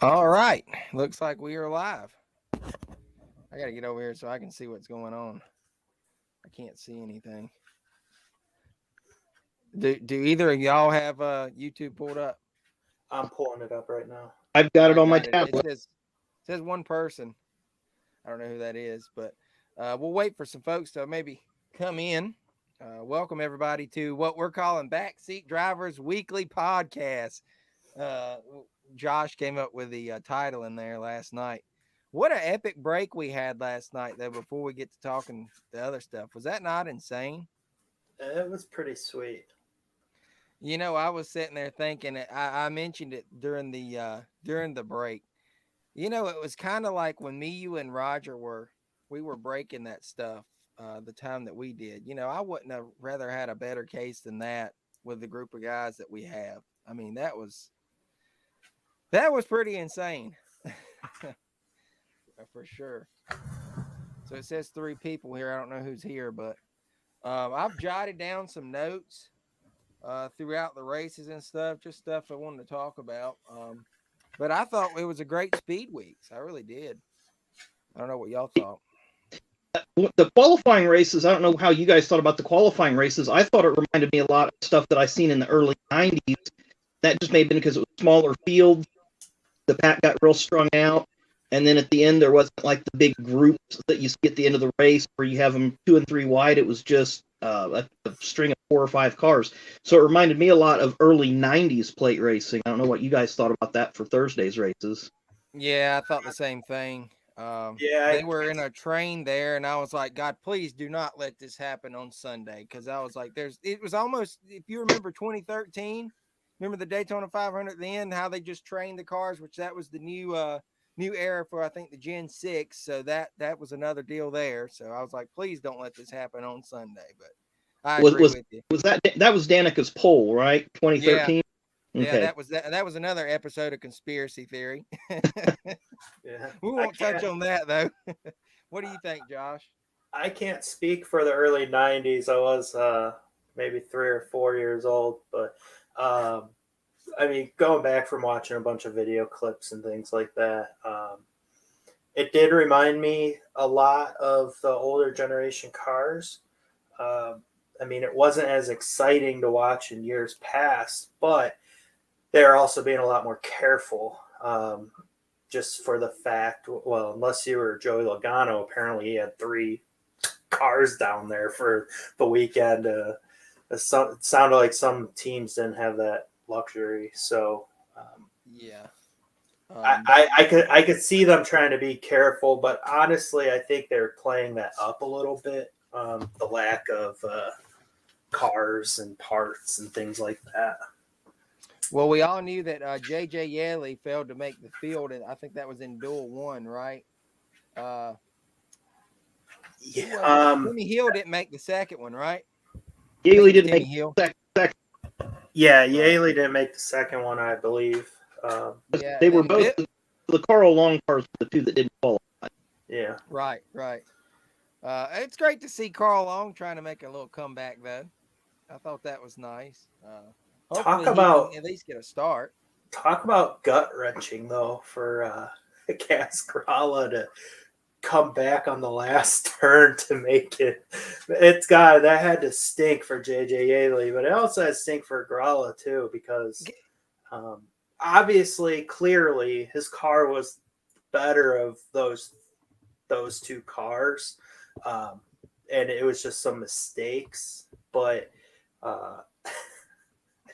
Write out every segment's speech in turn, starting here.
All right. Looks like we are live. I got to get over here so I can see what's going on. I can't see anything. Do either of y'all have YouTube pulled up? I'm pulling it up right now. I've got it I on my got it. It tablet. says one person. I don't know who that is, but we'll wait for some folks to maybe come in. Welcome everybody to what we're calling Backseat Drivers Weekly Podcast. Uh, Josh came up with the title in there last night. What an epic break we had last night, though, before we get to talking the other stuff. Was that not insane? It was pretty sweet. You know, I was sitting there thinking, I mentioned it during the break. You know, it was kind of like when me, you, and Roger we were breaking that stuff the time that we did. You know, I wouldn't have rather had a better case than that with the group of guys that we have. I mean, that was pretty insane. For sure. So it says 3 people here. I don't know who's here, but I've jotted down some notes throughout the races and stuff, just stuff I wanted to talk about. But I thought it was a great speed weeks. I really did. I don't know what y'all thought. The qualifying races, I don't know how you guys thought about the qualifying races. I thought it reminded me a lot of stuff that I seen in the early 90s. That just may have been because it was smaller fields. The pack got real strung out. And then at the end, there wasn't like the big groups that you see at the end of the race where you have them 2 and 3 wide. It was just a string of 4 or 5 cars. So it reminded me a lot of early 90s plate racing. I don't know what you guys thought about that for Thursday's races. Yeah, I thought the same thing. They were in a train there, and I was like, God, please do not let this happen on Sunday. Because I was like, it was almost, if you remember 2013, remember the Daytona 500 at the end, how they just trained the cars, which that was the new era for, I think, the Gen 6. So that was another deal there. So I was like, please don't let this happen on Sunday. But I agree with you. Was that was Danica's pole, right? 2013? Yeah, okay. that was another episode of Conspiracy Theory. Yeah. We won't touch on that, though. What do you think, Josh? I can't speak for the early 90s. I was maybe 3 or 4 years old, but I mean, going back from watching a bunch of video clips and things like that, it did remind me a lot of the older generation cars. I mean, it wasn't as exciting to watch in years past, but they're also being a lot more careful. Just for the fact, well, unless you were Joey Logano, apparently he had 3 cars down there for the weekend. It sounded like some teams didn't have that luxury. So Yeah, I could see them trying to be careful, but honestly, I think they're playing that up a little bit. The lack of cars and parts and things like that. well, we all knew that J.J. Yeley failed to make the field, and I think that was in duel 1, right? Yeah. Timmy Hill didn't make the second one, right? Yeley didn't Timmy make Hill. second. Yeah, Yaley didn't make the second one, I believe. Yeah, they were both the Carl Long cars were the 2 that didn't qualify. Yeah. Right. It's great to see Carl Long trying to make a little comeback, though. I thought that was nice. Hopefully he can at least get a start. Talk about gut wrenching though for Gralla to come back on the last turn to make it. That had to stink for JJ Yeley, but it also had to stink for Gralla too because obviously, clearly, his car was better of those 2 cars, and it was just some mistakes. But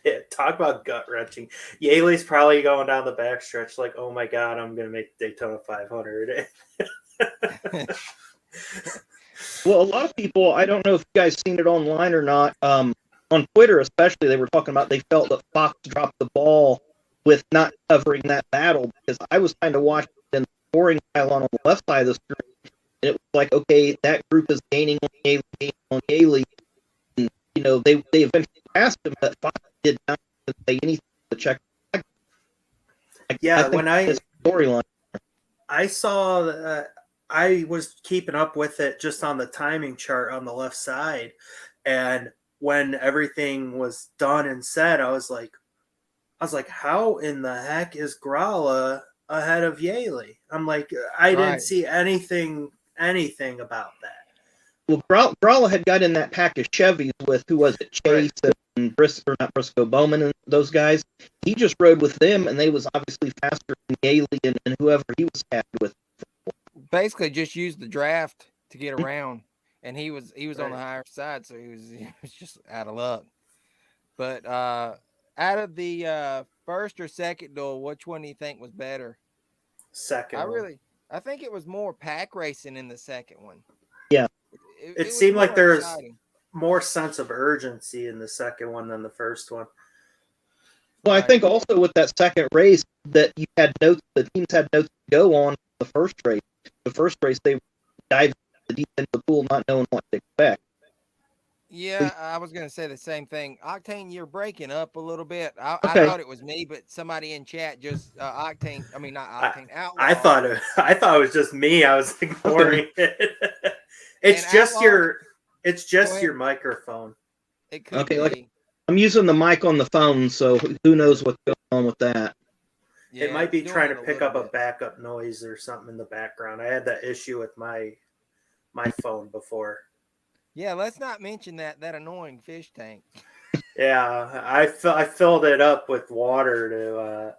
yeah, talk about gut wrenching. Yaley's probably going down the backstretch like, oh my God, I'm going to make Daytona 500. Well, a lot of people, I don't know if you guys seen it online or not, on Twitter especially, they were talking about they felt that Fox dropped the ball with not covering that battle because I was kind of watching in the scoring pylon on the left side of the screen, and it was like, okay, that group is gaining on Yaley. And, you know, they eventually passed him, but Fox did not say anything to check. Yeah, when storyline, I saw that, I was keeping up with it just on the timing chart on the left side, and when everything was done and said, I was like, how in the heck is Gralla ahead of Yaley. I'm like, I didn't Right. see anything about that. Well, Gralla had got in that pack of Chevys with, who was it, Chase and not Briscoe Bowman and those guys. He just rode with them, and they was obviously faster than Yaley and whoever he was tagged with. Basically, just used the draft to get around, and he was on the higher side, so he was just out of luck. But out of the first or second duel, which one do you think was better? Second. I think it was more pack racing in the second one. Yeah. It seemed like there was more sense of urgency in the second one than the first one. Well, I think also with that second race that you had notes, the teams had notes to go on the first race. The first race, they dived the deep end of the pool, not knowing what to expect. Yeah, I was going to say the same thing. Octane, you're breaking up a little bit. I thought it was me, but somebody in chat just Octane. I mean, not Octane. Outlaw. I thought it was just me. I was ignoring it. It's just Outlaw, your microphone. It could be. Like, I'm using the mic on the phone, so who knows what's going on with that. Yeah, it might be trying to pick up a backup noise or something in the background. I had that issue with my phone before. Yeah, let's not mention that annoying fish tank. Yeah, I filled it up with water to.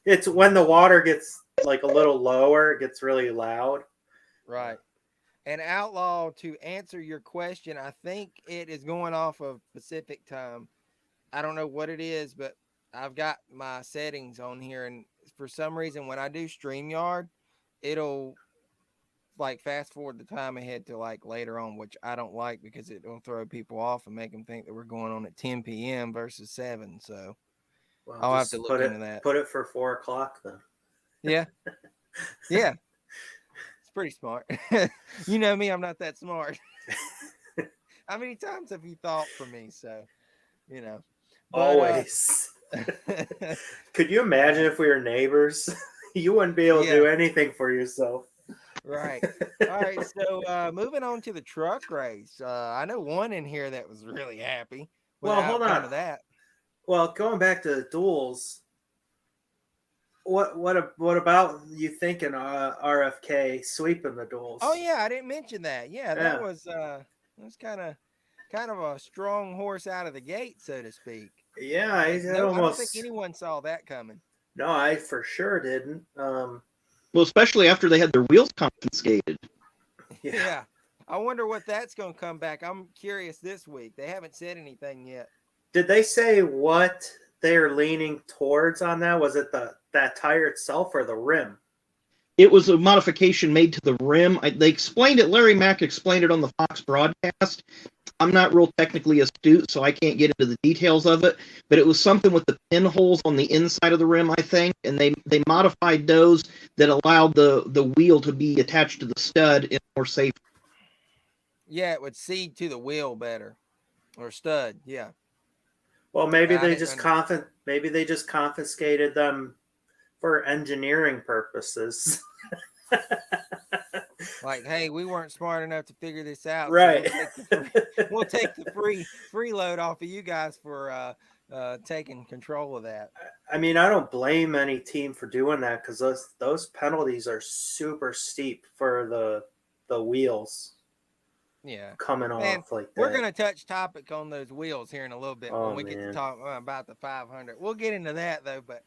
It's when the water gets like a little lower, it gets really loud. Right. And Outlaw, to answer your question, I think it is going off of Pacific time. I don't know what it is, but I've got my settings on here, and for some reason, when I do StreamYard, it'll like fast forward the time ahead to like later on, which I don't like because it'll throw people off and make them think that we're going on at 10 p.m. versus 7. So I'll have to look into that. Put it for 4:00 then. Yeah. Yeah. It's pretty smart. You know me, I'm not that smart. How many times have you thought for me? So, you know. But, always. Could you imagine if we were neighbors? You wouldn't be able to do anything for yourself. Right. All right. So moving on to the truck race. I know one in here that was really happy. Well, hold on. That. Well, going back to the duels, what about you thinking RFK sweeping the duels? Oh yeah, I didn't mention that. Yeah, that was kind of a strong horse out of the gate, so to speak. Yeah, I don't think anyone saw that coming. No, I for sure didn't. Well, especially after they had their wheels confiscated. Yeah. I wonder what that's going to come back. I'm curious this week. They haven't said anything yet. Did they say what they're leaning towards on that? Was it that tire itself or the rim? It was a modification made to the rim. They explained it. Larry Mack explained it on the Fox broadcast. I'm not real technically astute, so I can't get into the details of it. But it was something with the pinholes on the inside of the rim, I think, and they modified those that allowed the wheel to be attached to the stud in more safe. Yeah, it would seed to the wheel better, or stud. Yeah. Well, maybe they just confiscated them for engineering purposes. Like, hey, we weren't smart enough to figure this out. Right. So we'll take the free load off of you guys for taking control of that. I mean, I don't blame any team for doing that because those penalties are super steep for the wheels. Yeah, coming off like that. We're gonna touch topic on those wheels here in a little bit when we get to talk about the 500. We'll get into that though, but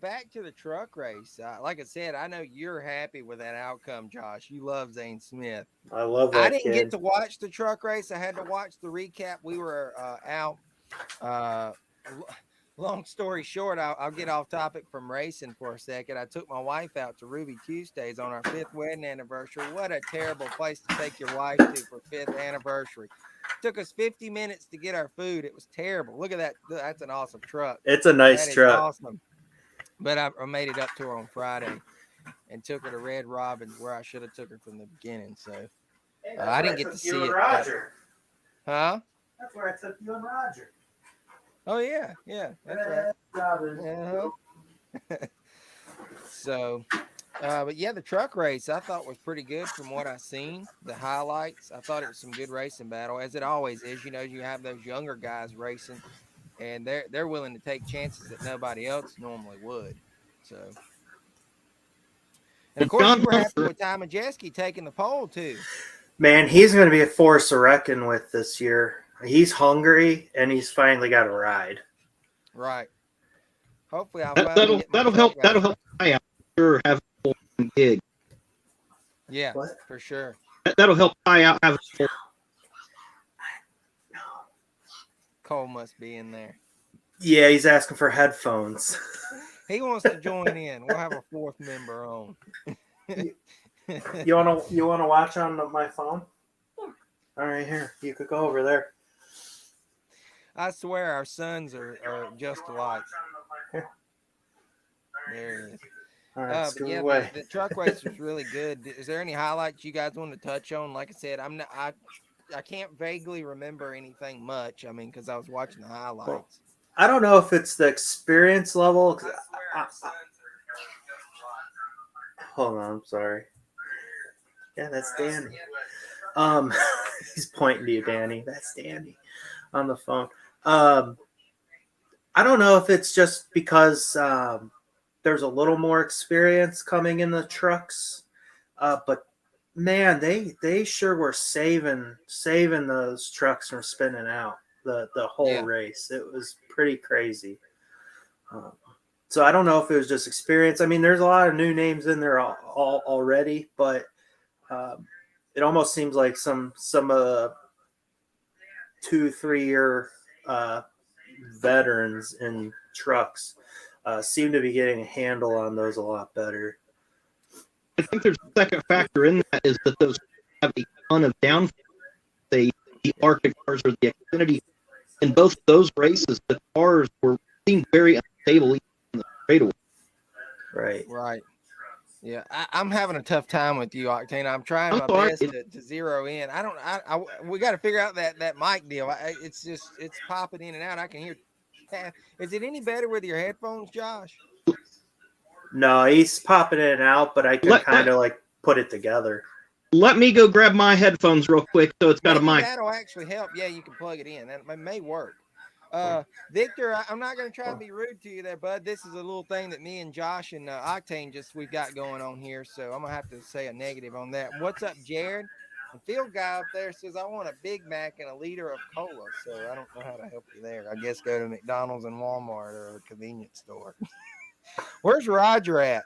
back to the truck race. Like I said, I know you're happy with that outcome, Josh. You love Zane Smith. I love that. I didn't get to watch the truck race. I had to watch the recap. We were out. Long story short, I'll get off topic from racing for a second. I took my wife out to Ruby Tuesdays on our 5th wedding anniversary. What a terrible place to take your wife to for 5th anniversary. It took us 50 minutes to get our food. It was terrible. Look at that. That's an awesome truck. It's a nice truck. Awesome. But I made it up to her on Friday and took her to Red Robin where I should have took her from the beginning. So I didn't get to see it. Roger. Huh? That's where I took you and Roger. Oh yeah, that's right. So, but yeah, the truck race I thought was pretty good from what I seen. The highlights, I thought it was some good racing battle, as it always is. You know, you have those younger guys racing, and they're willing to take chances that nobody else normally would. So, And of course, you were happy with Ty Majeski taking the pole too. Man, he's going to be a force to reckon with this year. He's hungry, and he's finally got a ride. Right. Hopefully, that'll help. That'll help. I sure have a full gig. Yeah, for sure. That'll help I out have a full. Cole must be in there. Yeah, he's asking for headphones. He wants to join in. We'll have a fourth member on. You wanna watch on my phone? Yeah. All right, here. You could go over there. I swear our sons are just alike. Here. There it is. All right, but the truck race was really good. Is there any highlights you guys want to touch on? Like I said, I can't vaguely remember anything much. I mean, because I was watching the highlights. Well, I don't know if it's the experience level. Hold on, I'm sorry. Yeah, that's Danny. He's pointing to you, Danny. That's Danny on the phone. I don't know if it's just because there's a little more experience coming in the trucks, but man, they sure were saving those trucks from spinning out the whole race. It was pretty crazy. So I don't know if it was just experience. I mean, there's a lot of new names in there already, but it almost seems like some of the 2-3 year veterans in trucks seem to be getting a handle on those a lot better. I think there's a second factor in that is that those have a ton of downforce. The Arctic cars or the Xfinity. In both those races, the cars seemed very unstable in the straightaway. Right. Yeah, I'm having a tough time with you, Octane. I'm trying my best to zero in. We got to figure out that mic deal. It's popping in and out. I can hear. Is it any better with your headphones, Josh? No, he's popping in and out, but I can kind of like put it together. Let me go grab my headphones real quick so it's got a mic. That'll actually help. Yeah, you can plug it in. That may work. Victor, I'm not going to try to be rude to you there, bud. This is a little thing that me and Josh and Octane we've got going on here, so I'm going to have to say a negative on that. What's up, Jared? The field guy up there says, I want a Big Mac and a liter of cola, so I don't know how to help you there. I guess go to McDonald's and Walmart or a convenience store. Where's Roger at?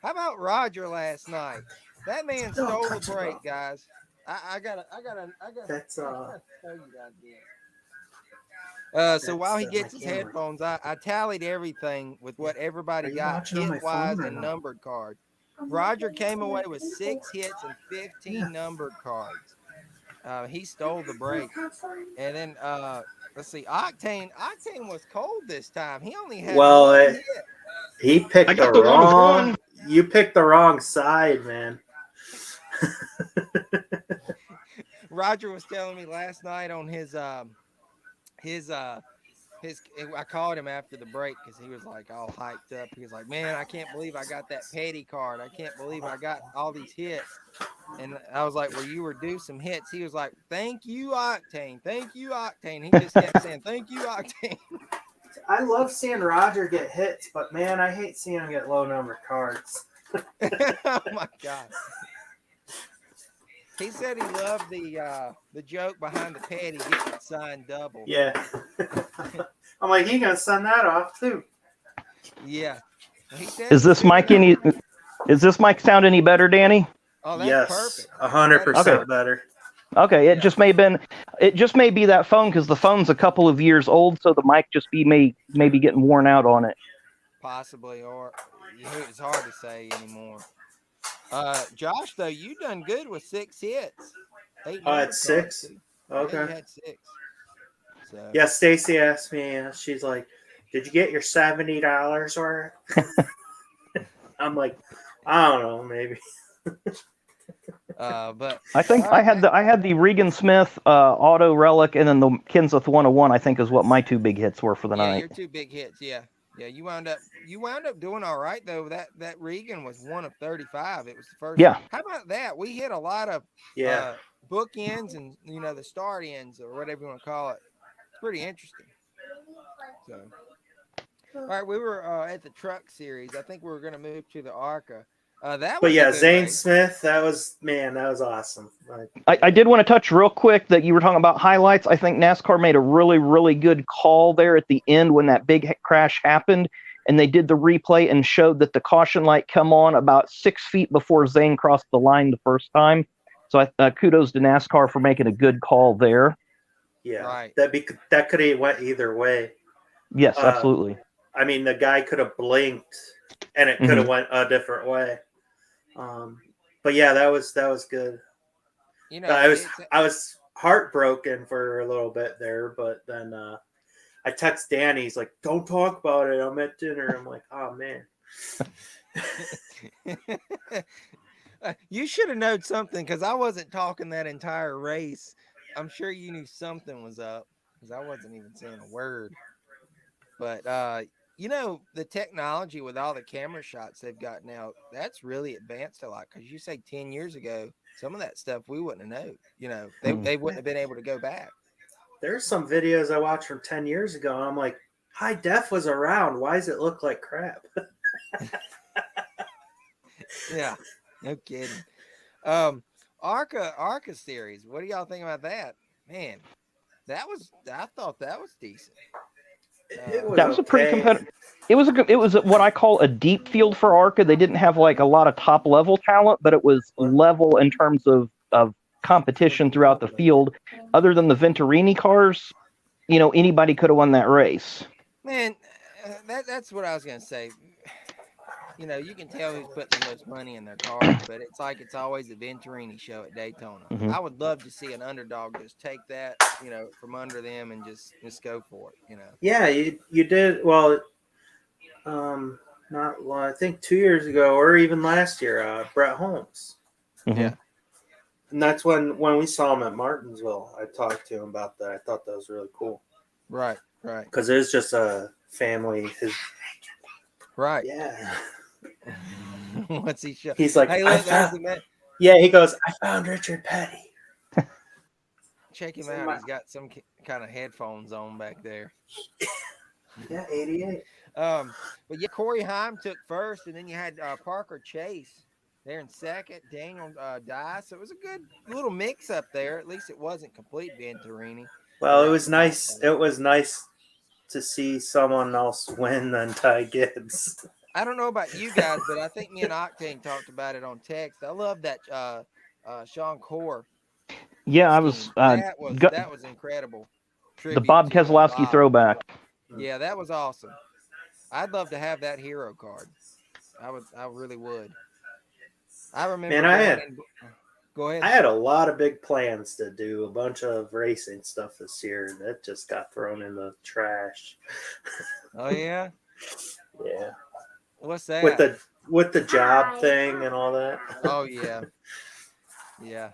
How about Roger last night? That man stole the break, guys. I gotta That's tell you guys. So while he gets his headphones, I tallied everything with what everybody got hit-wise and numbered cards. Roger came away with 6 hits and 15 numbered cards. He stole the break. And then let's see, Octane was cold this time. He only had one hit. He picked the wrong. You picked the wrong side, man. Roger was telling me last night on his I called him after the break because he was like all hyped up. He was like, man, I can't believe I got that petty card. I can't believe I got all these hits. And I was like, well, you were due some hits. He was like, thank you, Octane. Thank you, Octane. He just kept saying, thank you, Octane. I love seeing Roger get hits, but man, I hate seeing him get low number cards. Oh my God. He said he loved the joke behind the petty getting signed double. Yeah. I'm like, he gonna send that off too. Yeah. Is this mic sound any better, Danny? Oh, that's perfect. 100% better. Okay, it just may be that phone because the phone's a couple of years old, so the mic just maybe getting worn out on it. Possibly, or it's hard to say anymore. Josh, though, you done good with 6 hits. It's 6. Okay. Yeah, you had 6. So. Yeah, Stacy asked me. She's like, "Did you get your $70 worth?" I'm like, I don't know, maybe. But I think I had the Regan Smith Auto Relic and then the Kenseth 101. I think is what my 2 big hits were for the night. Your 2 big hits, yeah. You wound up doing all right though. That Regan was 1 of 35. It was the first. Yeah. How about that? We hit a lot of bookends and the start ends or whatever you want to call it. It's pretty interesting. So, all right, we were at the truck series. I think we were going to move to the ARCA. That but was yeah, a good Zane race. Smith, that was awesome. I did want to touch real quick that you were talking about highlights. I think NASCAR made a really, really good call there at the end when that big crash happened, and they did the replay and showed that the caution light come on about 6 feet before Zane crossed the line the first time. So kudos to NASCAR for making a good call there. Yeah, right. That could have went either way. Yes, absolutely. I mean, the guy could have blinked, and it could have went a different way. But yeah, that was good. You know, I was heartbroken for a little bit there, but then I text Danny. He's like, "Don't talk about it. I'm at dinner." I'm like, "Oh man." You should have known something because I wasn't talking that entire race. I'm sure you knew something was up because I wasn't even saying a word. But you know, the technology with all the camera shots they've got now, that's really advanced a lot. Because you say 10 years ago, some of that stuff we wouldn't have known. You know, they wouldn't have been able to go back. There's some videos I watched from 10 years ago, and I'm like, high def was around. Why does it look like crap? Yeah, no kidding. ARCA series. What do y'all think about that? Man, I thought that was decent. That was a pretty competitive. It was what I call a deep field for ARCA. They didn't have like a lot of top level talent, but it was level in terms of competition throughout the field. Other than the Venturini cars, you know, anybody could have won that race. Man, that's what I was gonna say. You know, you can tell who's putting the most money in their cars, but it's like it's always a Venturini show at Daytona. I would love to see an underdog just take that, you know, from under them and just go for it. You know. Yeah, you did well. Not long, I think 2 years ago or even last year, Brett Holmes. Yeah. And that's when we saw him at Martinsville. I talked to him about that. I thought that was really cool. Right. Because it was just a family. Right. Yeah. What's he show? He's like, hey, look, yeah, he goes, I found Richard Petty. Check him out. He's got some kind of headphones on back there. Yeah, 88. But yeah, Corey Heim took first, and then you had Parker Chase there in second. Daniel Dye. So it was a good little mix up there. At least it wasn't complete Venturini. Well, it was nice. It was nice to see someone else win than Ty Gibbs. I don't know about you guys, but I think me and Octane talked about it on text. I love that Sean Core. Yeah, I was. That was incredible. The Bob Keselowski throwback. Yeah, that was awesome. I'd love to have that hero card. I really would. I remember. Man, go ahead. I had a lot of big plans to do a bunch of racing stuff this year. That just got thrown in the trash. Oh yeah. Yeah. What's that? With the job thing and all that. Oh yeah. Yeah.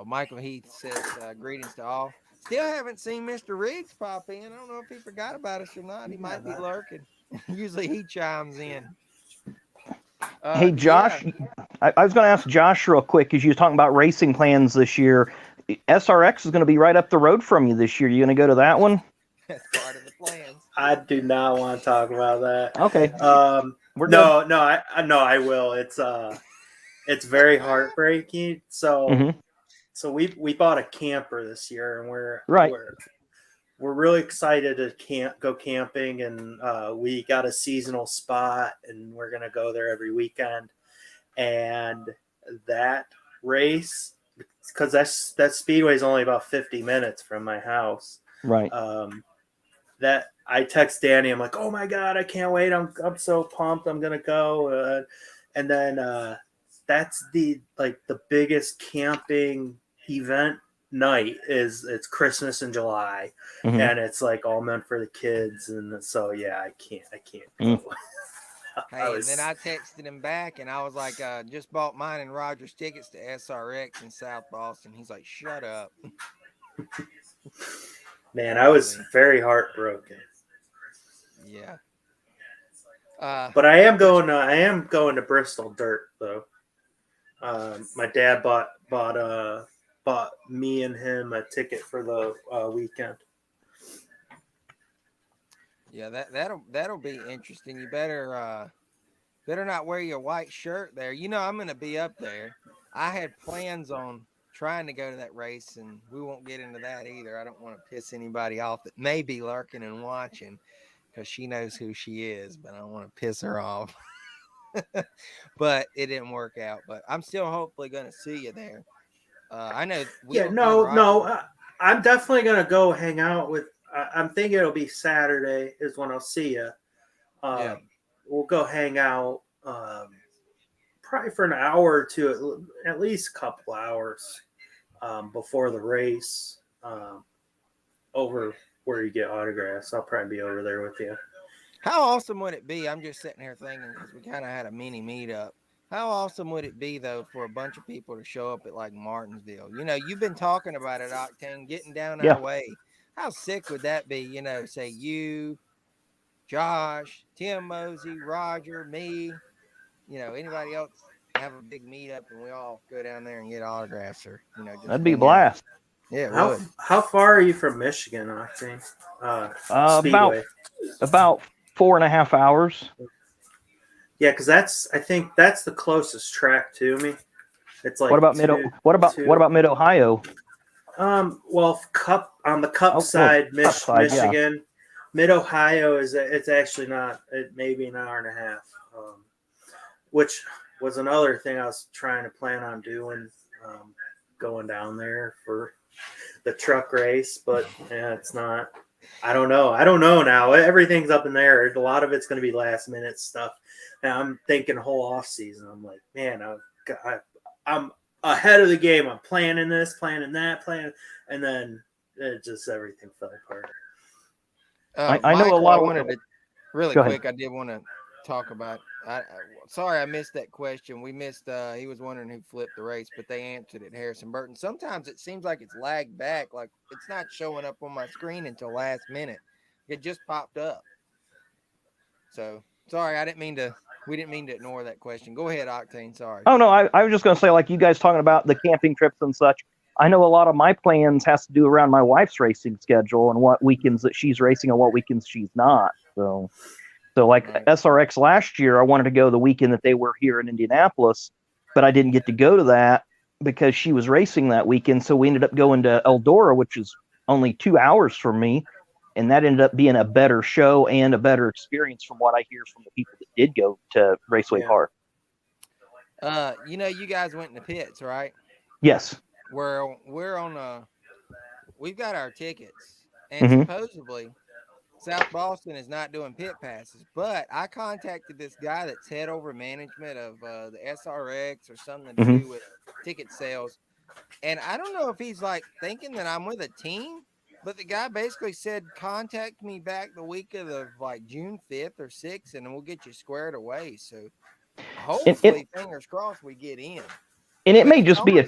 Michael Heath says greetings to all. Still haven't seen Mr. Riggs pop in. I don't know if he forgot about us or not. He might be lurking. Usually he chimes in. Hey Josh, yeah. I was going to ask Josh real quick because you were talking about racing plans this year. SRX is going to be right up the road from you this year. You going to go to that one? That's part of the plans. I do not want to talk about that. Okay. I will. It's very heartbreaking. So, so we bought a camper this year, and we're really excited to go camping, and we got a seasonal spot, and we're gonna go there every weekend. And that race, because that speedway is only about 50 minutes from my house. Right. That I text Danny. I'm like, oh my god, I can't wait. I'm so pumped. I'm gonna go. And then that's the biggest camping event night it's Christmas in July, and it's like all meant for the kids, and so yeah, I can't go. Hey, and then I texted him back, and I was like, just bought mine and Roger's tickets to SRX in South Boston. He's like, shut up. Man, I was very heartbroken. Yeah. But I am going to Bristol Dirt though. My dad bought me and him a ticket for the weekend. Yeah, that'll be interesting. You better Better not wear your white shirt there. You know, I'm going to be up there. I had plans on trying to go to that race, and we won't get into that either. I don't want to piss anybody off that may be lurking and watching because she knows who she is, but I don't want to piss her off. But it didn't work out. But I'm still hopefully going to see you there. I know. I'm definitely going to go hang out with. I'm thinking it'll be Saturday is when I'll see you. Yeah. We'll go hang out probably for an hour or two, at least a couple hours before the race over where you get autographs. I'll probably be over there with you. How awesome would it be? I'm just sitting here thinking because we kind of had a mini meetup. How awesome would it be, though, for a bunch of people to show up at like Martinsville? You know, you've been talking about it, Octane, getting down our way. How sick would that be? You know, say you, Josh, Tim Mosey, Roger, me, you know, anybody else have a big meetup and we all go down there and get autographs or, you know, just that'd be a blast. Yeah. How far are you from Michigan, Octane? About 4.5 hours. Yeah, because I think that's the closest track to me. It's like what about Mid Ohio? Well, Cup on the Cup side, Michigan. Yeah. Mid Ohio it's actually not. It may be an hour and a half, which was another thing I was trying to plan on doing, going down there for the truck race. But yeah, it's not. I don't know now. Everything's up in there. A lot of it's going to be last minute stuff. And I'm thinking whole off season. I'm like, man, I'm ahead of the game. I'm planning this, planning that, and then it just everything fell apart. I know a lot. Really quick. I did want to talk about. Sorry, I missed that question. We missed. He was wondering who flipped the race, but they answered it. Harrison Burton. Sometimes it seems like it's lagged back, like it's not showing up on my screen until last minute. It just popped up. So sorry, we didn't mean to ignore that question. Go ahead, Octane. Sorry. Oh no, I was just going to say, like you guys talking about the camping trips and such. I know a lot of my plans has to do around my wife's racing schedule and what weekends that she's racing and what weekends she's not. So like SRX last year, I wanted to go the weekend that they were here in Indianapolis, but I didn't get to go to that because she was racing that weekend. So we ended up going to Eldora, which is only 2 hours from me. And that ended up being a better show and a better experience from what I hear from the people that did go to Raceway Park. You know, you guys went in the pits, right? Yes. We've got our tickets, and supposedly South Boston is not doing pit passes, but I contacted this guy that's head over management of the SRX or something to do with ticket sales. And I don't know if he's like thinking that I'm with a team, but the guy basically said, contact me back the week of like June 5th or 6th, and we'll get you squared away. So hopefully, fingers crossed, we get in. And it may just be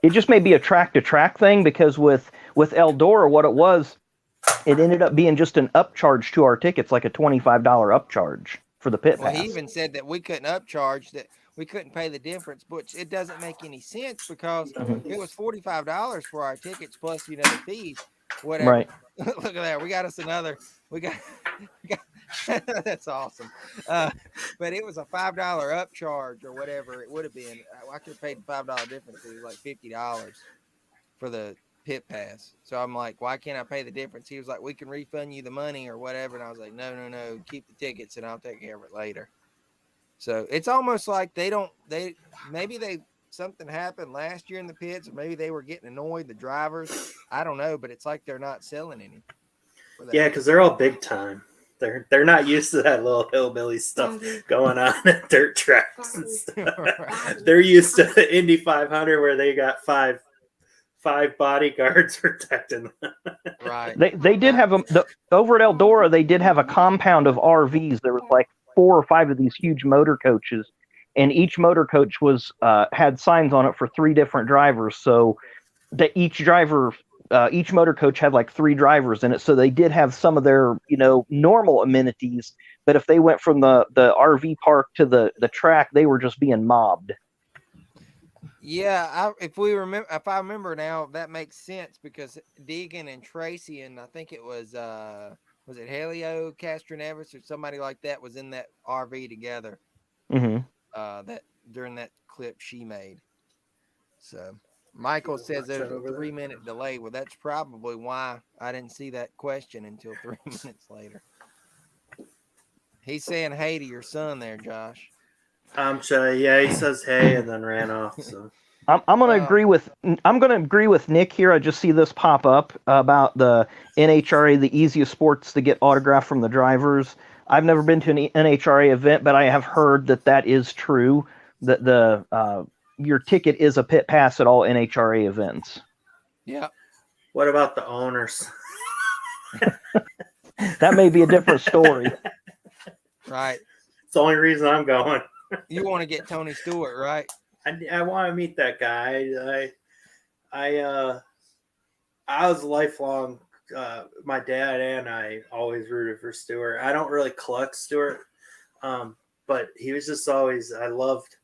it just may be a track-to-track thing, because with Eldora, what it was, it ended up being just an upcharge to our tickets, like a $25 upcharge for the pit pass. He even said that we couldn't upcharge, that we couldn't pay the difference, which it doesn't make any sense because it was $45 for our tickets plus, you know, the fees, whatever. Right. Look at that. We got that's awesome. But it was a $5 upcharge or whatever it would have been. I could have paid the $5 difference. It was like $50 for the pit pass. So I'm like, why can't I pay the difference? He was like, we can refund you the money or whatever. And I was like, no, keep the tickets and I'll take care of it later. So it's almost like something happened last year in the pits, or maybe they were getting annoyed, the drivers. I don't know, but it's like they're not selling any. Yeah, because they're all big time. They're not used to that little hillbilly stuff going on at dirt tracks and stuff. Right. They're used to the Indy 500 where they got five bodyguards protecting them. Right. They did have over at Eldora. They did have a compound of RVs. There was like 4 or 5 of these huge motor coaches, and each motor coach was had signs on it for 3 different drivers. So that each motor coach had like 3 drivers in it. So they did have some of their, you know, normal amenities. But if they went from the RV park to the track, they were just being mobbed. Yeah, if I remember now, that makes sense because Deegan and Tracy and I think it was was it Helio Castroneves or somebody like that was in that RV together. Mm-hmm. That during that clip she made. So Michael says there's a 3-minute delay. Well, that's probably why I didn't see that question until 3 minutes later. He's saying hey to your son there, Josh. I'm sure. Yeah, he says hey and then ran off. So I'm going to agree with Nick here. I just see this pop up about the NHRA, the easiest sports to get autograph from the drivers. I've never been to an NHRA event, but I have heard that is true. That your ticket is a pit pass at all NHRA events. Yeah. What about the owners? That may be a different story. Right. It's the only reason I'm going. You want to get Tony Stewart, right? I want to meet that guy. I was lifelong. My dad and I always rooted for Stewart. I don't really collect Stewart, but he was just always. I loved.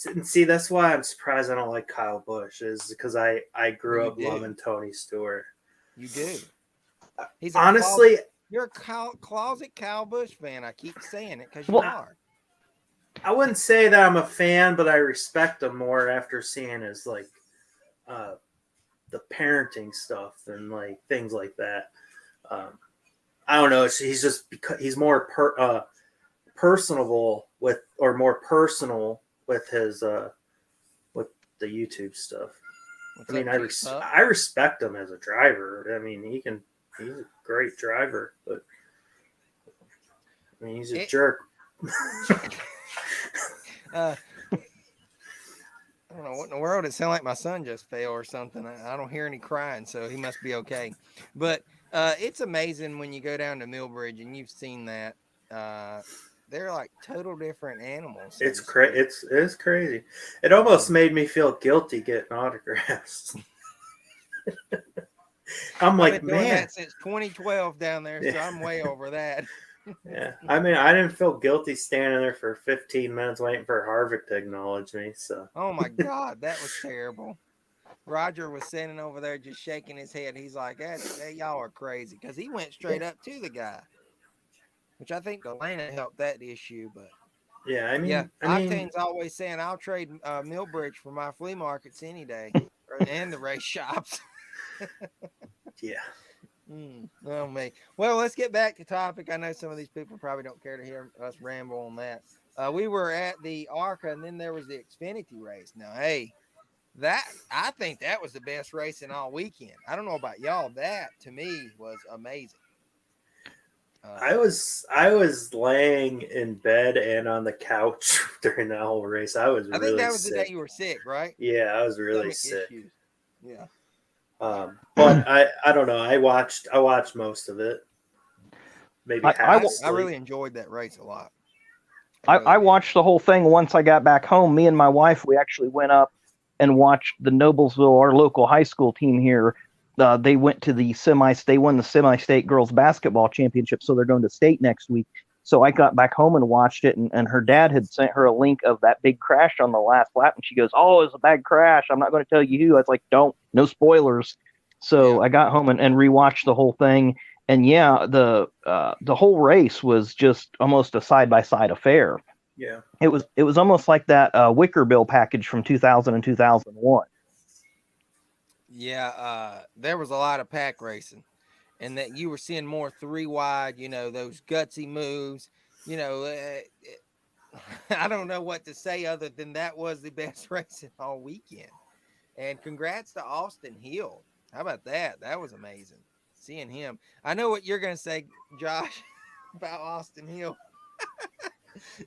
And see, that's why I'm surprised I don't like Kyle Busch, is because I grew up loving Tony Stewart. You do. He's honestly. You're a closet Kyle Busch fan. I keep saying it because you are. I wouldn't say that I'm a fan, but I respect him more after seeing his the parenting stuff and like things like that. I don't know. He's just because he's more personable with, or more personal with his with the YouTube stuff. I respect him as a driver. I mean, he's a great driver, but I mean, he's a jerk. I don't know what in the world. It sounded like my son just fell or something. I don't hear any crying, so he must be okay. But it's amazing when you go down to Millbridge and you've seen that. They're like total different animals. It's crazy. It's crazy. It almost made me feel guilty getting autographs. I'm like, man, that since 2012 down there, so I'm way over that. Yeah, I mean, I didn't feel guilty standing there for 15 minutes waiting for Harvick to acknowledge me. So, oh my God, that was terrible. Roger was sitting over there just shaking his head. He's like, y'all are crazy, because he went straight up to the guy, which I think Elena helped that issue. But yeah, I mean, Octane's always saying I'll trade Millbridge for my flea markets any day, and the race shops. Yeah. Oh, me. Well, let's get back to topic. I know some of these people probably don't care to hear us ramble on that. We were at the ARCA, and then there was the Xfinity race. Now, hey, I think that was the best racing all weekend. I don't know about y'all. That to me was amazing. I was laying in bed and on the couch during that whole race. I think that was sick. The day you were sick, right? Yeah, I was really sick. Issues. Yeah. But I don't know. I watched most of it. Maybe I really enjoyed that race a lot. I watched the whole thing once I got back home. Me and my wife, we actually went up and watched the Noblesville, our local high school team here. They went to the they won the semi-state girls basketball championship, so they're going to state next week. So I got back home and watched it, and her dad had sent her a link of that big crash on the last lap, and she goes, "Oh, it was a bad crash. I'm not going to tell you who." I was like, no spoilers. So I got home and rewatched the whole thing, and the whole race was just almost a side-by-side affair. Yeah, it was almost like that Wicker Bill package from 2000 and 2001. Yeah, there was a lot of pack racing. And that you were seeing more 3-wide, those gutsy moves, I don't know what to say other than that was the best racing all weekend. And congrats to Austin Hill. How about that? That was amazing. Seeing him. I know what you're going to say, Josh, about Austin Hill.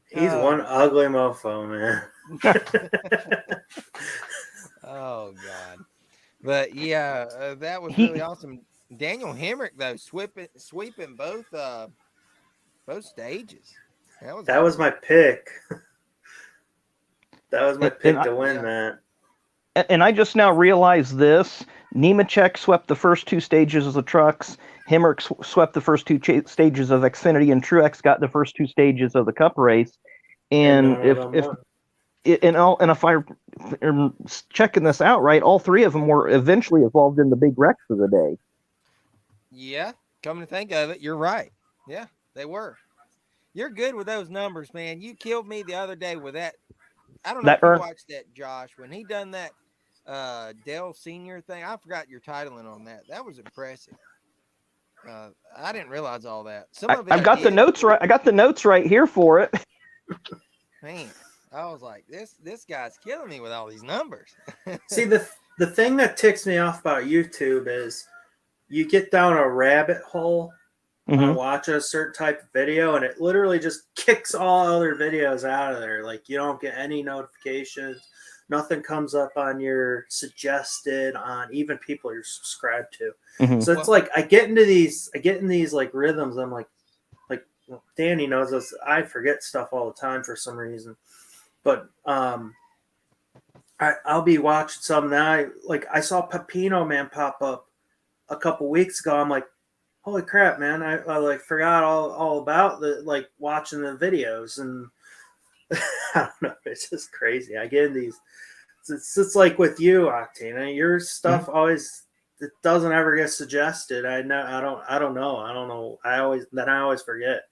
He's one ugly mofo, man. Oh, God. But, yeah, that was really awesome. Daniel Hemrick, though, sweeping both stages. That was my pick. That was my pick to win that. And I just now realized this. Nemechek swept the first 2 stages of the trucks. Hemrick swept the first 2 stages of Xfinity, and Truex got the first 2 stages of the Cup race. And if I'm checking this out right, all 3 of them were eventually involved in the big wrecks of the day. Yeah, Come to think of it, you're right. Yeah, they were. You're good with those numbers, man. You killed me the other day with that. I don't know That if you earn watched that, Josh, when he done that Dell Senior thing. I forgot your titling on that. That was impressive. I didn't realize all that. Some of it I've got the notes right. I got the notes right here for it. Man, I was like, this guy's killing me with all these numbers. See, the thing that ticks me off about YouTube is you get down a rabbit hole on watching a certain type of video, and it literally just kicks all other videos out of there. Like, you don't get any notifications. Nothing comes up on your suggested on even people you're subscribed to. So it's like I get in these like rhythms. I'm like well, Danny knows this. I forget stuff all the time for some reason. But I'll be watching some now. Like I saw Pepino Man pop up a couple weeks ago. I'm like, holy crap, man! I like forgot all about the like watching the videos, and I don't know. It's just crazy. I get in these. It's like with you, Octane. Your stuff always it doesn't ever get suggested. I don't know. I always forget.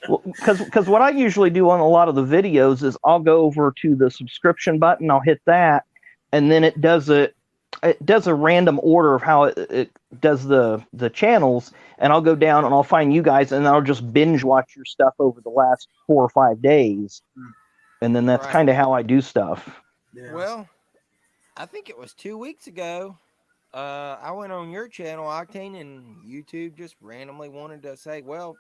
Well, because what I usually do on a lot of the videos is I'll go over to the subscription button, I'll hit that, and then it does a random order of how it does the channels, and I'll go down and I'll find you guys, and I'll just binge watch your stuff over the last 4 or 5 days, and then that's kind of how I do stuff. Yeah. Well, I think it was 2 weeks ago. I went on your channel, Octane, and YouTube just randomly wanted to say, well,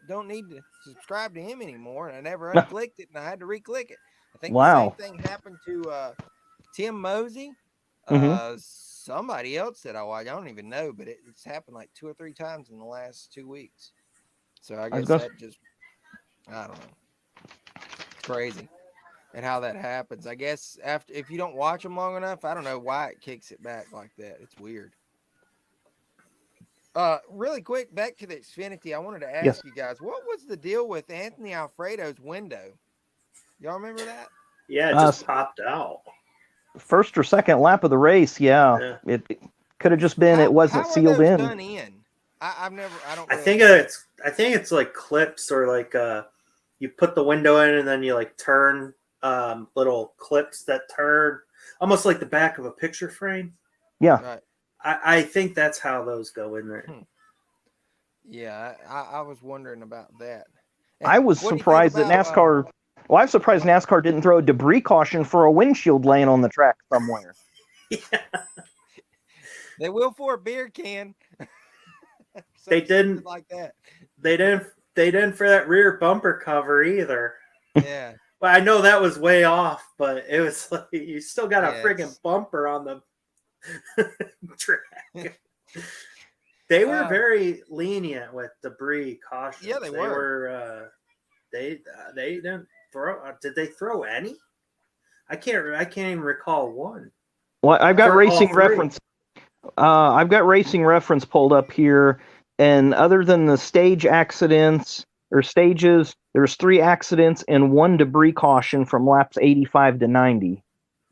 don't need to subscribe to him anymore. And I never unclicked it, and I had to re-click it. I think the same thing happened to Tim Mosey. Somebody else that I watch, I don't even know, but it's happened like 2 or 3 times in the last 2 weeks. So I guess that just, I don't know. It's crazy. And how that happens. I guess if you don't watch them long enough, I don't know why it kicks it back like that. It's weird. Really quick, back to the Xfinity. I wanted to ask you guys, what was the deal with Anthony Alfredo's window? Y'all remember that? Yeah, it just popped out. First or second lap of the race, yeah. It could have just been it wasn't sealed in. Done in? I don't. Really I think it's like clips or like you put the window in and then you like turn little clips that turn almost like the back of a picture frame. Yeah. Right. I think that's how those go in there. Yeah, I was wondering about that. And I was surprised that NASCAR. Well, I'm surprised NASCAR didn't throw a debris caution for a windshield laying on the track somewhere. Yeah. They will for a beer can. They didn't like that. They didn't for that rear bumper cover either. Yeah. Well, I know that was way off, but it was like you still got a friggin' bumper on the track. They were very lenient with debris cautions. Yeah, they were. They didn't throw. Did they throw any? I can't even recall one. Well, I've got racing reference. I've got racing reference pulled up here, and other than the stage accidents or stages, there's 3 accidents and 1 debris caution from laps 85 to 90.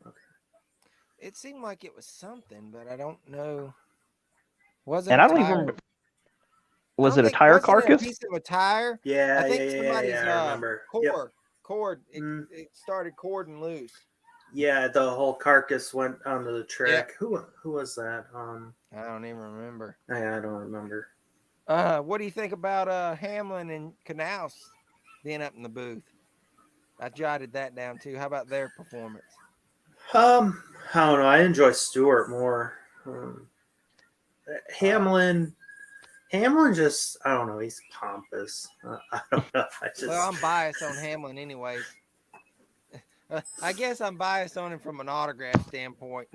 Okay. It seemed like it was something, but I don't know. Was it? And I don't even remember. Was it a tire carcass? A piece of a tire? Yeah, I think somebody's I remember. Cord. It started cording loose. Yeah, the whole carcass went onto the track. Yeah. Who was that? I don't even remember. I don't remember. What do you think about Hamlin and Knaus being up in the booth? I jotted that down too. How about their performance? I don't know. I enjoy Stewart more. Hamlin just, I don't know. He's pompous. I don't know. Well, I'm biased on Hamlin anyways. I guess I'm biased on him from an autograph standpoint.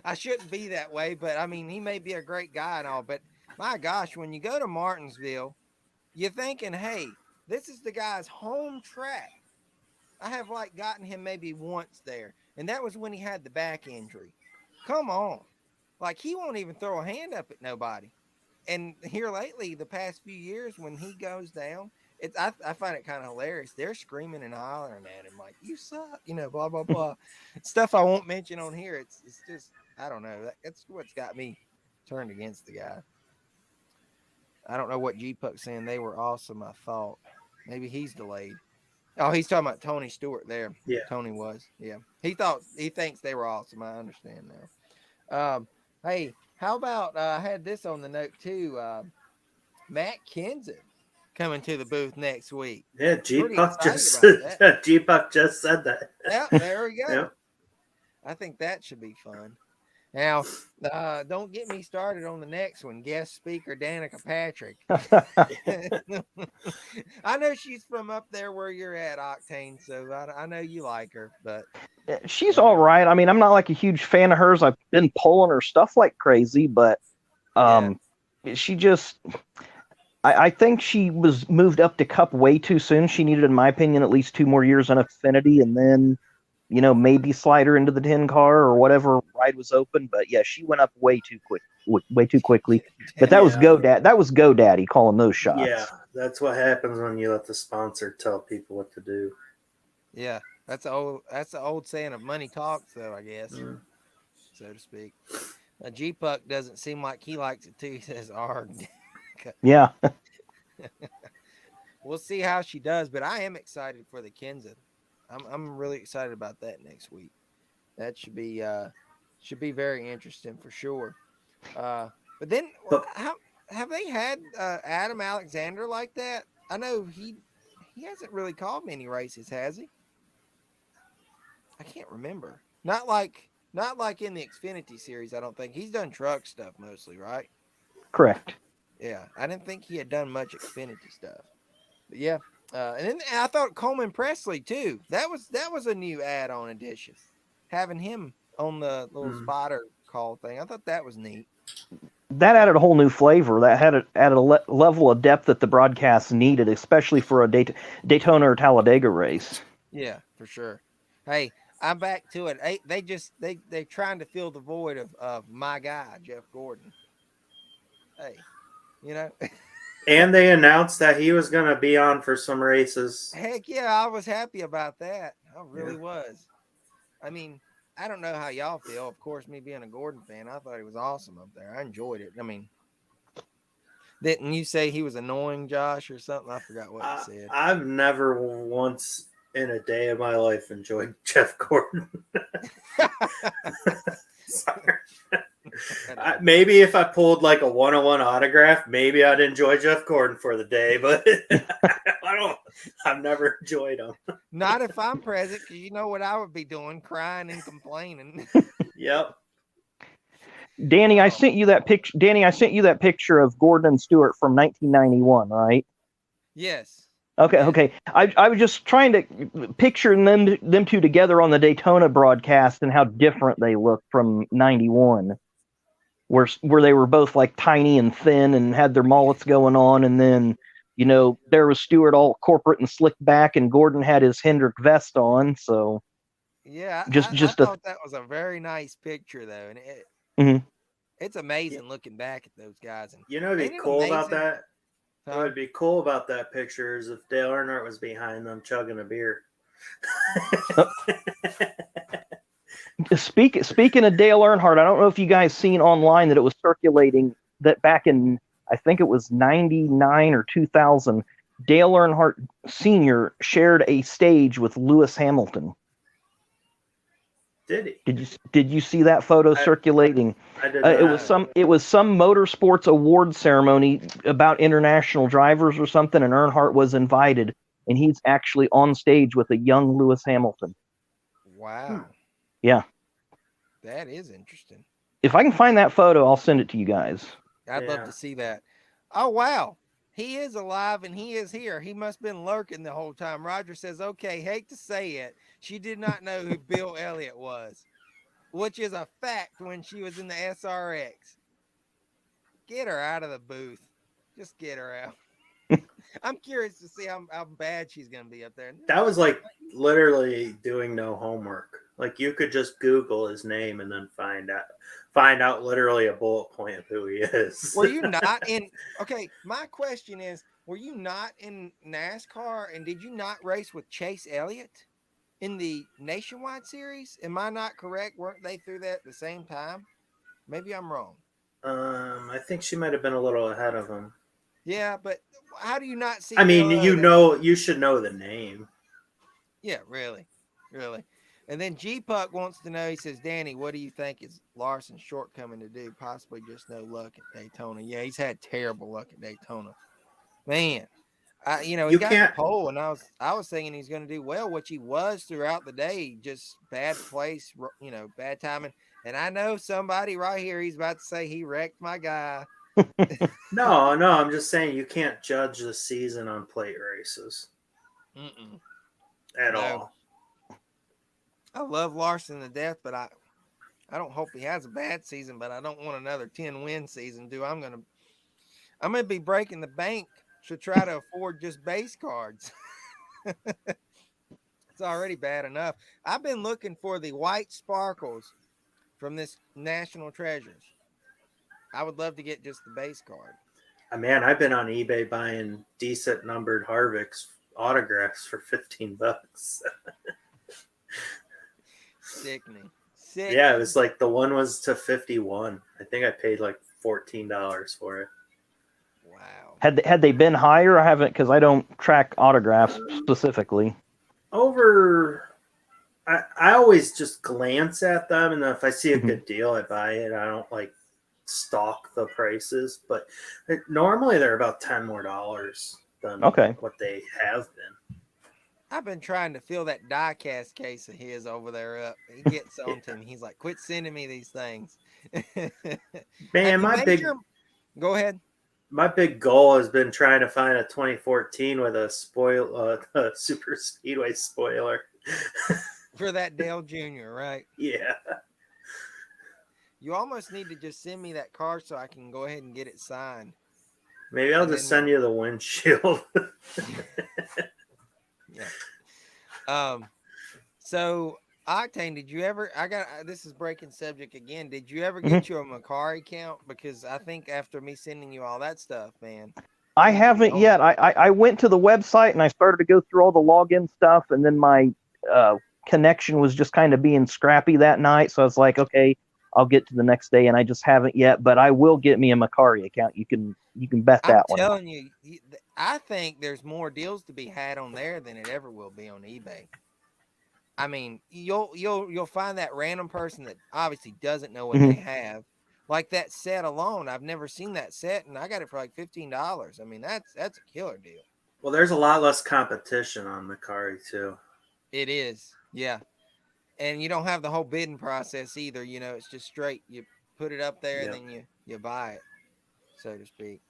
I shouldn't be that way, but I mean, he may be a great guy and all, but my gosh, when you go to Martinsville, you're thinking, hey, this is the guy's home track. I have like gotten him maybe once there, and that was when he had the back injury. Come on. Like, he won't even throw a hand up at nobody. And here lately, the past few years, when he goes down, I find it kind of hilarious. They're screaming and hollering at him like, you suck, blah, blah, blah. Stuff I won't mention on here. It's just, I don't know. That's what's got me turned against the guy. I don't know what G-Puck's saying. They were awesome, I thought. Maybe he's delayed. Oh, he's talking about Tony Stewart there. Yeah. Tony was. Yeah. He thinks they were awesome. I understand now. Hey, how about I had this on the note too. Matt Kenseth coming to the booth next week. Yeah, G-Puck just G-Puck just said that. Yeah, there we go. Yep. I think that should be fun. Now, don't get me started on the next one. Guest speaker Danica Patrick. I know she's from up there where you're at, Octane, so I know you like her, but she's all right. I mean, I'm not like a huge fan of hers. I've been pulling her stuff like crazy, but she just, I think she was moved up to Cup way too soon. She needed, in my opinion, at least 2 more years on Xfinity, and then, you know, maybe slide her into the 10 car or whatever ride was open. But yeah, she went up way too quickly. But that was GoDaddy calling those shots. Yeah, that's what happens when you let the sponsor tell people what to do. Yeah, that's the old saying of money talks, though, I guess, so to speak. G-Puck doesn't seem like he likes it too. He says, "Arg." Yeah. We'll see how she does, but I am excited for the Kenseth. I'm really excited about that next week. That should be very interesting for sure. But then, how have they had Adam Alexander like that? I know he hasn't really called many races, has he? I can't remember. Not like in the Xfinity series. I don't think he's done truck stuff mostly, right? Correct. Yeah, I didn't think he had done much Xfinity stuff. But yeah. And then I thought Coleman Presley too. That was a new add-on addition, having him on the little spotter call thing. I thought that was neat. That added a whole new flavor. That added a level of depth that the broadcast needed, especially for a Daytona or Talladega race. Yeah, for sure. Hey, I'm back to it. They're trying to fill the void of my guy Jeff Gordon. Hey, you know. And they announced that he was going to be on for some races. Heck yeah, I was happy about that. I really was. I mean, I don't know how y'all feel. Of course, me being a Gordon fan, I thought he was awesome up there. I enjoyed it. I mean, didn't you say he was annoying, Josh, or something? I forgot what you said. I've never once in a day of my life enjoyed Jeff Gordon. Sorry. Maybe if I pulled like a 101 autograph, maybe I'd enjoy Jeff Gordon for the day, but I've never enjoyed him. Not if I'm present, because you know what I would be doing, crying and complaining. Yep. Danny, I sent you that picture. Danny, I sent you that picture of Gordon and Stewart from 1991, right? Yes. Okay. I was just trying to picture them two together on the Daytona broadcast and how different they look from 91. Where they were both like tiny and thin and had their mullets going on, and then, you know, there was Stewart all corporate and slicked back, and Gordon had his Hendrick vest on. So yeah, I thought that was a very nice picture though, and it's amazing looking back at those guys. And you know, what'd be cool about that? What would be cool about that picture is if Dale Earnhardt was behind them chugging a beer. Speaking of Dale Earnhardt, I don't know if you guys seen online that it was circulating that back in, I think it was 99 or 2000, Dale Earnhardt Sr. shared a stage with Lewis Hamilton. Did he? Did you see that photo circulating? I did not. It was some motorsports award ceremony about international drivers or something, and Earnhardt was invited, and he's actually on stage with a young Lewis Hamilton. Wow. Yeah. That is interesting. If I can find that photo, I'll send it to you guys. I'd love to see that. Oh, wow. He is alive and he is here. He must have been lurking the whole time. Roger says, okay, hate to say it. She did not know who Bill Elliott was, which is a fact when she was in the SRX. Get her out of the booth. Just get her out. I'm curious to see how bad she's going to be up there. That was like literally doing no homework. Like you could just Google his name and then find out literally a bullet point of who he is. Were you not in? Okay, my question is: were you not in NASCAR, and did you not race with Chase Elliott in the Nationwide Series? Am I not correct? Weren't they through that at the same time? Maybe I'm wrong. I think she might have been a little ahead of him. Yeah, but how do you not see? I mean, Bill you should know the name. Yeah, really. And then G Puck wants to know. He says, "Danny, what do you think is Larson's shortcoming to do? Possibly just no luck at Daytona." Yeah, he's had terrible luck at Daytona. Man, he You got the can't. pole, and I was thinking he's going to do well, which he was throughout the day. Just bad place, bad timing. And I know somebody right here. He's about to say he wrecked my guy. No, I'm just saying you can't judge the season on plate races at all. I love Larson to death, but I don't hope he has a bad season. But I don't want another 10-win season. I'm gonna be breaking the bank to try to afford just base cards. It's already bad enough. I've been looking for the white sparkles from this National Treasures. I would love to get just the base card. Man, I've been on eBay buying decent numbered Harvick's autographs for $15. Sickening. Yeah, it was like the one was to 51. I think I paid like $14 for it. Wow. Had they been higher? I haven't, because I don't track autographs specifically. I always just glance at them, and if I see a good deal, I buy it. I don't like stalk the prices, but normally they're about $10 more than what they have been. I've been trying to fill that die-cast case of his over there up. He gets on to me. He's like, "Quit sending me these things." Man, Go ahead. My big goal has been trying to find a 2014 with a super speedway spoiler for that Dale Jr., right? Yeah. You almost need to just send me that card so I can go ahead and get it signed. Maybe I'll just send you the windshield. Yeah. So Octane, did you ever? This is breaking subject again. Did you ever get you a Macari account? Because I think after me sending you all that stuff, man. I haven't yet. I went to the website and I started to go through all the login stuff, and then my connection was just kind of being scrappy that night. So I was like, okay, I'll get to the next day, and I just haven't yet. But I will get me a Macari account. You can bet that one. I'm telling you, I think there's more deals to be had on there than it ever will be on eBay. I mean, you'll find that random person that obviously doesn't know what they have. Like that set alone, I've never seen that set, and I got it for like $15. I mean, that's a killer deal. Well, there's a lot less competition on Macari too. It is, yeah. And you don't have the whole bidding process either. It's just straight. You put it up there, and then you buy it, so to speak.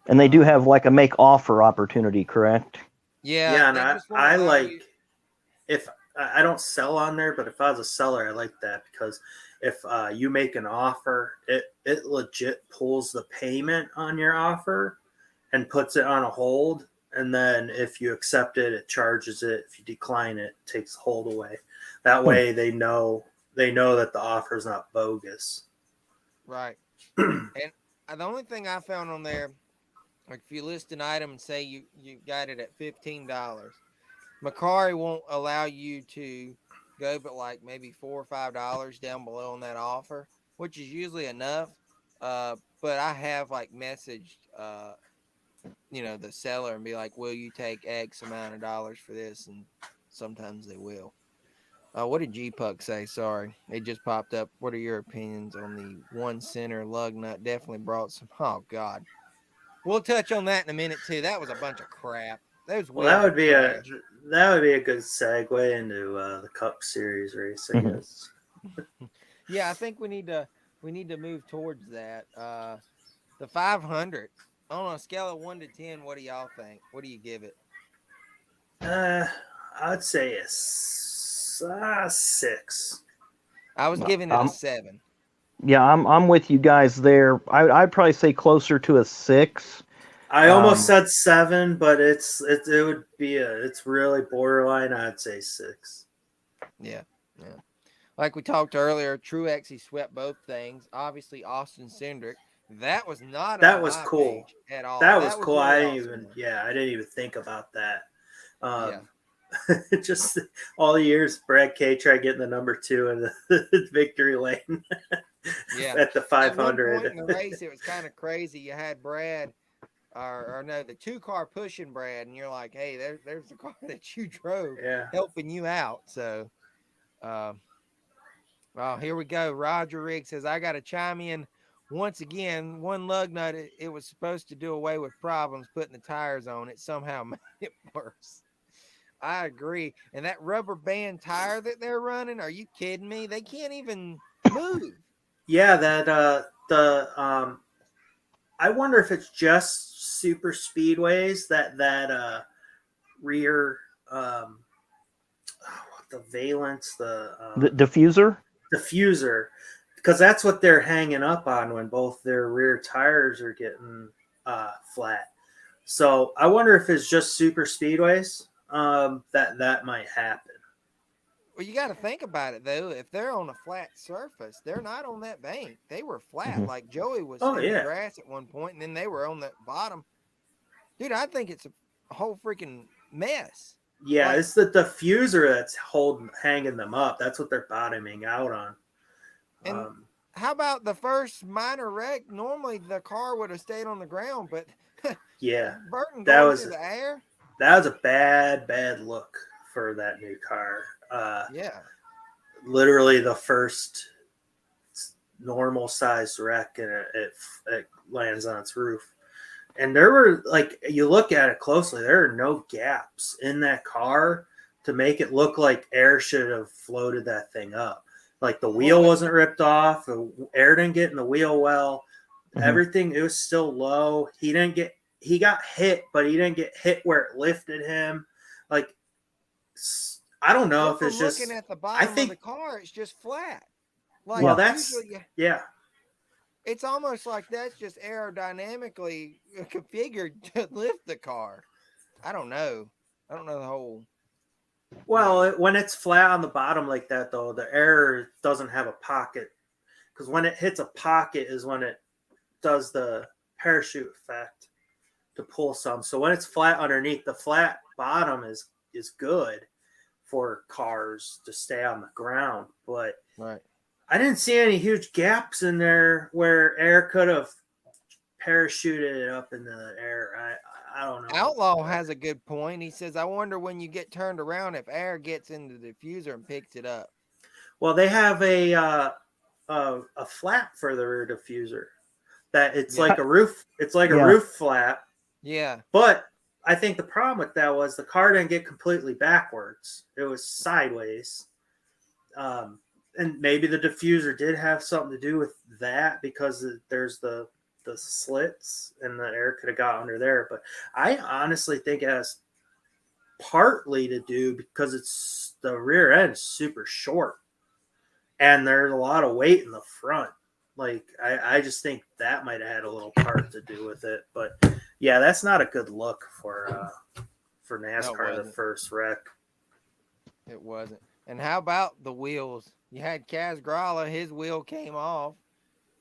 And they do have like a make offer opportunity, correct? Yeah. Yeah, and I like if I don't sell on there, but if I was a seller, I like that because if you make an offer, it legit pulls the payment on your offer and puts it on a hold. And then if you accept it, it charges it. If you decline it, it takes the hold away. That way they know that the offer is not bogus. Right. And the only thing I found on there, like if you list an item and say you got it at $15, Macari won't allow you to go but like maybe $4 or $5 down below on that offer, which is usually enough. But I have like messaged the seller and be like, will you take X amount of dollars for this? And sometimes they will. What did G-Puck say? Sorry, it just popped up. What are your opinions on the one center lug nut? Definitely brought some. Oh God, we'll touch on that in a minute too. That was a bunch of crap. That would be a good segue into the Cup Series race, I guess. Yeah, I think we need to move towards that. The 500 on a scale of 1 to 10. What do y'all think? What do you give it? I'd say a 6. I was giving it a 7. Yeah, I'm with you guys there. I'd probably say closer to a 6. I almost said 7, but it's really borderline. I'd say 6. Yeah. Like we talked earlier, Truex, he swept both things. Obviously, Austin Cindric. That was not. That was cool at all. That was cool. Really I didn't even think about that. Just all the years Brad K tried getting the number 2 in the victory lane. Yeah. At the 500. At one point in the race, it was kind of crazy. You had Brad or no, the 2-car pushing Brad, and you're like, hey, there's the car that you drove, Yeah. helping you out. So, well, here we go. Roger Riggs says, I got to chime in once again. One lug nut, it was supposed to do away with problems putting the tires on. It somehow made it worse. I agree. And that rubber band tire that they're running, are you kidding me? They can't even move. Yeah, I wonder if it's just super speedways that rear the valence, the diffuser, because that's what they're hanging up on when both their rear tires are getting flat. So I wonder if it's just super speedways that might happen. Well, you got to think about it though. If they're on a flat surface, they're not on that bank. They were flat, like Joey was in the grass at one point, and then they were on the bottom. Dude, I think it's a whole freaking mess. Yeah, it's the diffuser that's hanging them up. That's what they're bottoming out on. And how about the first minor wreck? Normally the car would have stayed on the ground, but yeah, Burton that was through the air. That was a bad look for that new car. Yeah, literally the first normal sized wreck, and it lands on its roof. And there were, like, you look at it closely, there are no gaps in that car to make it look like air should have floated that thing up. Like the wheel wasn't ripped off, the air didn't get in the wheel well. Everything, it was still low. He got hit, but he didn't get hit where it lifted him. Like, I don't know if it's just looking at the bottom of the car, it's just flat. Like, well, that's yeah. It's almost like that's just aerodynamically configured to lift the car. I don't know the whole. Well, when it's flat on the bottom like that, though, the air doesn't have a pocket, because when it hits a pocket is when it does the parachute effect to pull some. So when it's flat underneath, the flat bottom is good for cars to stay on the ground. But right. I didn't see any huge gaps in there where air could have parachuted it up in the air. I don't know. Outlaw has a good point. He says, I wonder when you get turned around if air gets into the diffuser and picks it up. Well, they have a flap for the rear diffuser that it's like a roof. It's like a roof flap. Yeah. But I think the problem with that was the car didn't get completely backwards. It was sideways. And maybe the diffuser did have something to do with that, because there's the slits and the air could have got under there. But I honestly think it has partly to do because it's the rear end is super short and there's a lot of weight in the front. Like, I just think that might have had a little part to do with it. But yeah, that's not a good look for NASCAR, the first wreck. It wasn't. And how about the wheels? You had Kaz Grala, his wheel came off.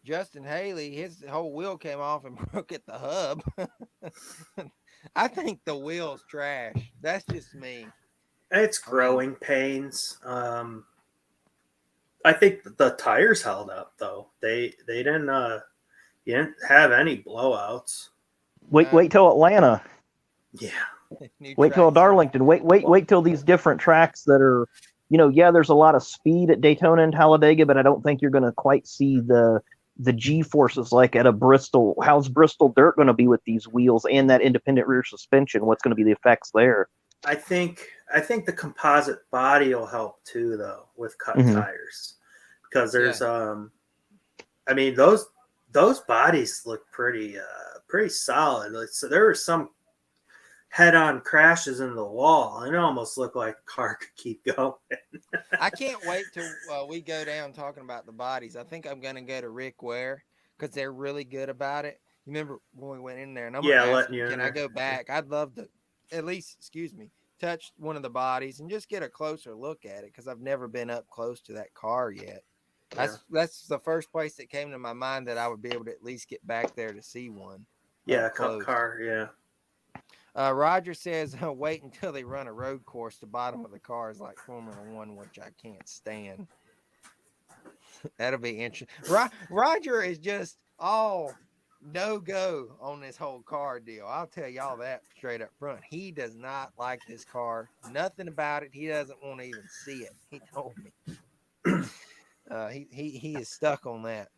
Justin Haley, his whole wheel came off and broke at the hub. I think the wheel's trash. That's just me. It's growing pains. I think the tires held up though. They didn't. You didn't have any blowouts. Wait till Atlanta. Yeah. Wait till Darlington. Wait till these different tracks that are. There's a lot of speed at Daytona and Talladega, but I don't think you're going to quite see the G forces like at a Bristol. How's Bristol dirt going to be with these wheels and that independent rear suspension? What's going to be the effects there? I think the composite body will help too, though, with cut tires, because there's I mean, those bodies look pretty solid. So there were some head-on crashes in the wall, and it almost looked like the car could keep going. I can't wait till we go down talking about the bodies. I think I'm going to go to Rick Ware because they're really good about it. You remember when we went in there? And I'm letting you. Can I go back? I'd love to at least, touch one of the bodies and just get a closer look at it, because I've never been up close to that car yet. That's the first place that came to my mind that I would be able to at least get back there to see one. Yeah, cup car, yeah. Roger says, wait until they run a road course. The bottom of the car is like Formula One, which I can't stand. That'll be interesting. Roger is just all no go on this whole car deal. I'll tell y'all that straight up front. He does not like this car. Nothing about it. He doesn't want to even see it. He told me. He is stuck on that.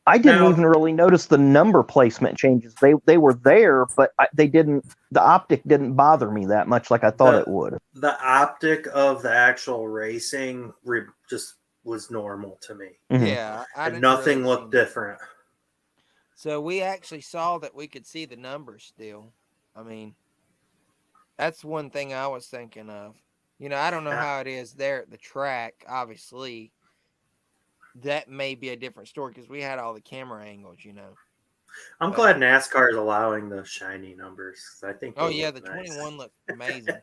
I didn't even really notice the number placement changes. They were there, but they didn't. The optic didn't bother me that much, like I thought it would. The optic of the actual racing just was normal to me. Mm-hmm. Yeah, nothing really looked different. So we actually saw that we could see the numbers still. I mean, that's one thing I was thinking of. You know, I don't know how it is there at the track. Obviously, that may be a different story because we had all the camera angles, you know. I'm glad NASCAR is allowing those shiny numbers. I think. Oh yeah, the 21 looked amazing.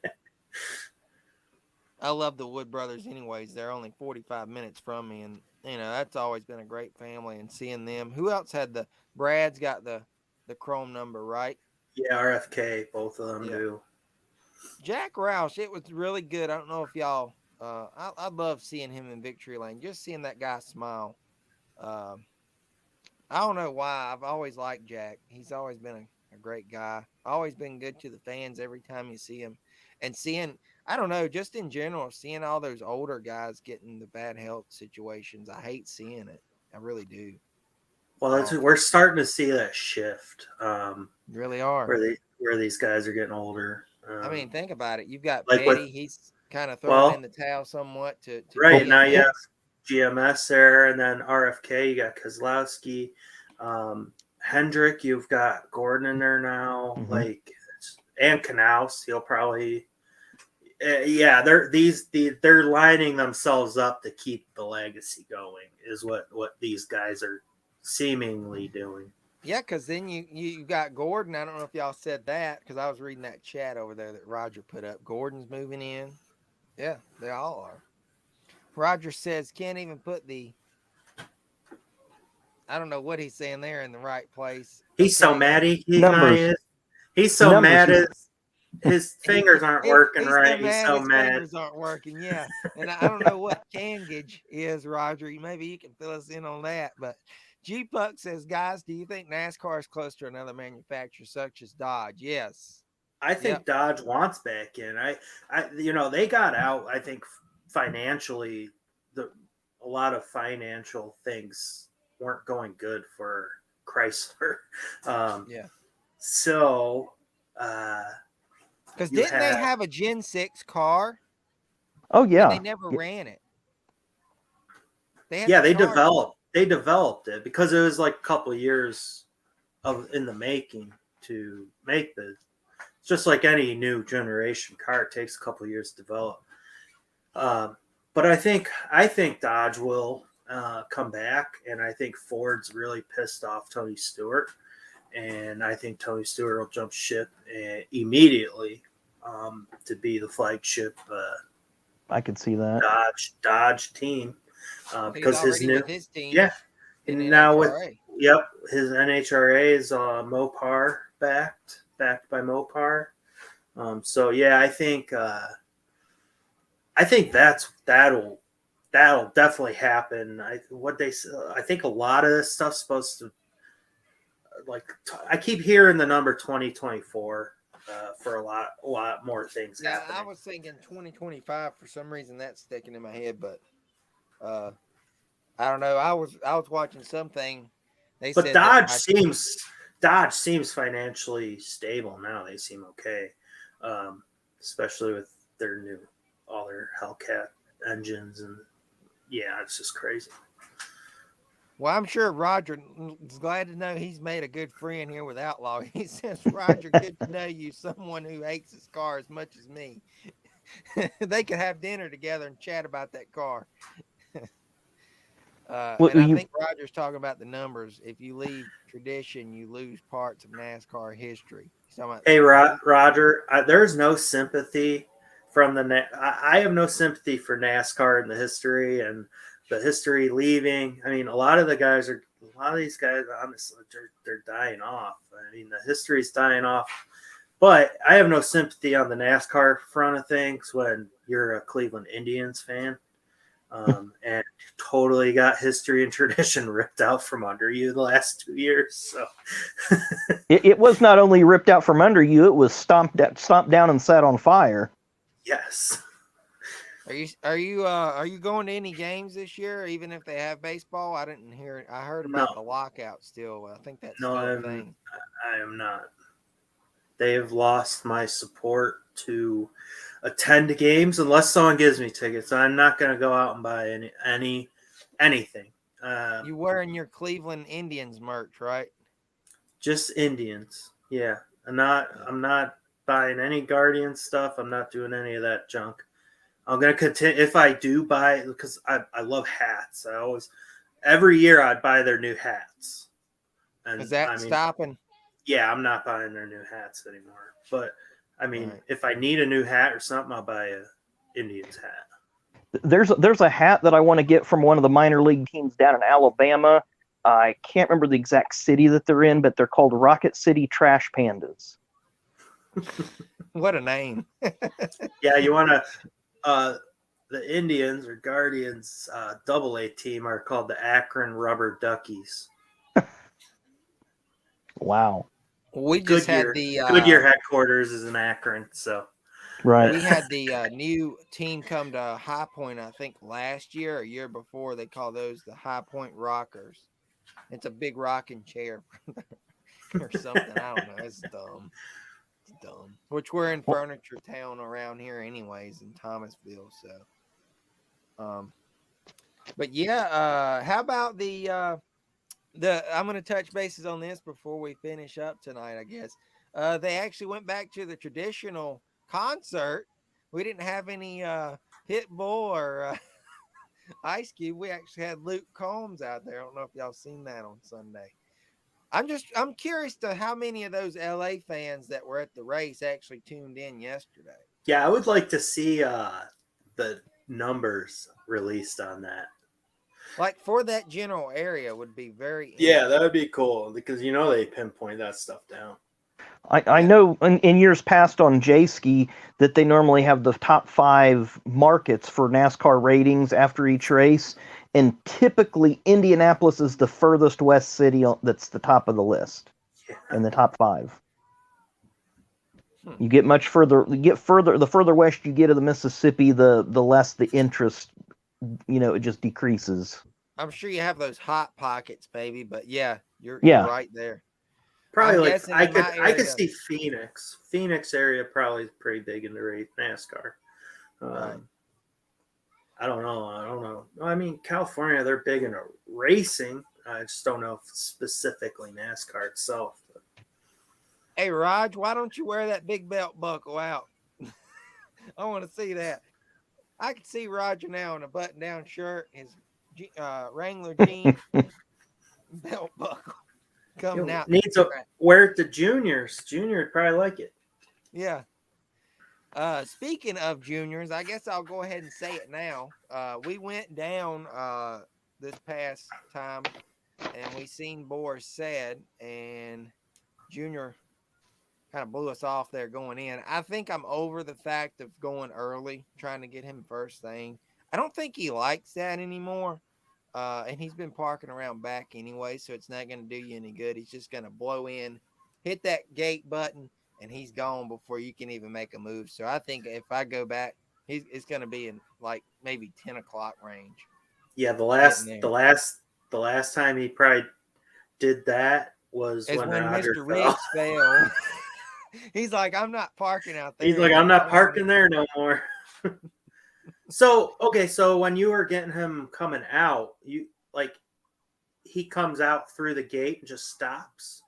I love the Wood brothers anyways. They're only 45 minutes from me, and you know that's always been a great family. And seeing them, who else had Brad's got the chrome number, right? Yeah, RFK, both of them do. Jack Roush, it was really good. I don't know if y'all I love seeing him in victory lane, just seeing that guy smile. I don't know why. I've always liked Jack. He's always been a great guy. Always been good to the fans every time you see him. And seeing, I don't know, just in general, seeing all those older guys getting the bad health situations, I hate seeing it. I really do. Well, we're starting to see that shift. Really are. Where these guys are getting older. I mean, think about it. You've got Petty. He's kind of throwing in the towel somewhat to right now. You have GMS there, and then RFK. You got Kozlowski, Hendrick. You've got Gordon in there now, and Knaus. He'll probably, they're lining themselves up to keep the legacy going. Is what these guys are seemingly doing. Yeah, because then you got Gordon. I don't know if y'all said that because I was reading that chat over there that Roger put up. Gordon's moving in. Yeah, they all are. Roger says can't even put I don't know what he's saying there in the right place. He's so mad he's so mad his fingers aren't working right. He's so mad. Fingers aren't working, yeah. And I don't know what can gauge is, Roger. Maybe you can fill us in on that, but G Puck says, guys, do you think NASCAR is close to another manufacturer such as Dodge? Yes. I think Dodge wants back in. I they got out, I think financially a lot of financial things weren't going good for Chrysler. So because didn't they have a Gen 6 car? Oh yeah. They never ran it. They developed it because it was like a couple of years in the making to make it's just like any new generation car. It takes a couple of years to develop. But I think Dodge will come back, and I think Ford's really pissed off Tony Stewart, and I think Tony Stewart will jump ship immediately to be the flagship. I could see that Dodge team. Because his team, and now his NHRA is Mopar backed by Mopar. So yeah, I think that'll definitely happen. I think a lot of this stuff's supposed to I keep hearing the number 2024 for a lot more things happening. I was thinking 2025 for some reason. That's sticking in my head, but I don't know. I was watching something. But Dodge seems financially stable now. They seem okay, especially with all their Hellcat engines, and it's just crazy. Well, I'm sure Roger is glad to know he's made a good friend here with Outlaw. He says, Roger, good to know you, someone who hates his car as much as me. They could have dinner together and chat about that car. I think Roger's talking about the numbers. If you leave tradition, you lose parts of NASCAR history. Hey, Roger, there's no sympathy from I have no sympathy for NASCAR and the history and the history leaving. I mean, a lot of these guys, honestly, they're dying off. I mean, the history's dying off. But I have no sympathy on the NASCAR front of things when you're a Cleveland Indians fan. And totally got history and tradition ripped out from under you the last 2 years. So it was not only ripped out from under you, it was stomped down and set on fire. Yes. Are you going to any games this year, even if they have baseball? I didn't hear it. I heard about the lockout still. I think that's still a thing. I am not. They have lost my support to attend games unless someone gives me tickets. I'm not going to go out and buy anything. You wearing your Cleveland Indians merch, right? Just Indians. Yeah. I'm not buying any Guardian stuff. I'm not doing any of that junk. I'm going to continue. If I do buy, because I love hats. Every year I'd buy their new hats. And is that stopping? Yeah, I'm not buying their new hats anymore. But I mean, if I need a new hat or something, I'll buy a Indians hat. There's a hat that I want to get from one of the minor league teams down in Alabama. I can't remember the exact city that they're in, but they're called Rocket City Trash Pandas. What a name. Yeah, you want to the Indians or Guardians AA team are called the Akron Rubber Duckies. Wow. We just had the Goodyear headquarters is in Akron, so right. We had the new team come to High Point, I think last year or year before. They call those the High Point Rockers. It's a big rocking chair or something. I don't know. It's dumb. It's dumb. Which we're in Furniture Town around here, anyways, in Thomasville. So, but yeah, how about the I'm going to touch bases on this before we finish up tonight, I guess. They actually went back to the traditional concert. We didn't have any Pitbull or Ice Cube. We actually had Luke Combs out there. I don't know if y'all seen that on Sunday. I'm curious to how many of those LA fans that were at the race actually tuned in yesterday. Yeah, I would like to see the numbers released on that. Like for that general area would be very Yeah, that would be cool because they pinpoint that stuff down. I know in years past on J-Ski that they normally have the top 5 markets for NASCAR ratings after each race, and typically Indianapolis is the furthest west city that's the top of the list in the top 5. You get much further. The further west you get of the Mississippi, the less the interest. It just decreases. I'm sure you have those hot pockets, baby, but you're right there. Probably I could see Phoenix. Phoenix area probably is pretty big in the NASCAR. Right. I don't know. I mean, California, they're big in racing. I just don't know if specifically NASCAR itself. But. Hey, Raj, why don't you wear that big belt buckle out? I want to see that. I can see Roger now in a button-down shirt, his Wrangler jeans, belt buckle coming out. Needs to wear it to juniors. Junior would probably like it. Yeah. Speaking of juniors, I guess I'll go ahead and say it now. We went down this past time, and we seen Boris Said, and Junior kind of blew us off there going in. I think I'm over the fact of going early, trying to get him first thing. I don't think he likes that anymore. And he's been parking around back anyway, so it's not going to do you any good. He's just going to blow in, hit that gate button, and he's gone before you can even make a move. So I think if I go back, it's going to be in like maybe 10 o'clock range. Yeah, the last time he probably did that was when Mr. Riggs fell. He's like, I'm not parking out there. He's like, I'm not parking there no more. So when you were getting him coming out, he comes out through the gate and just stops?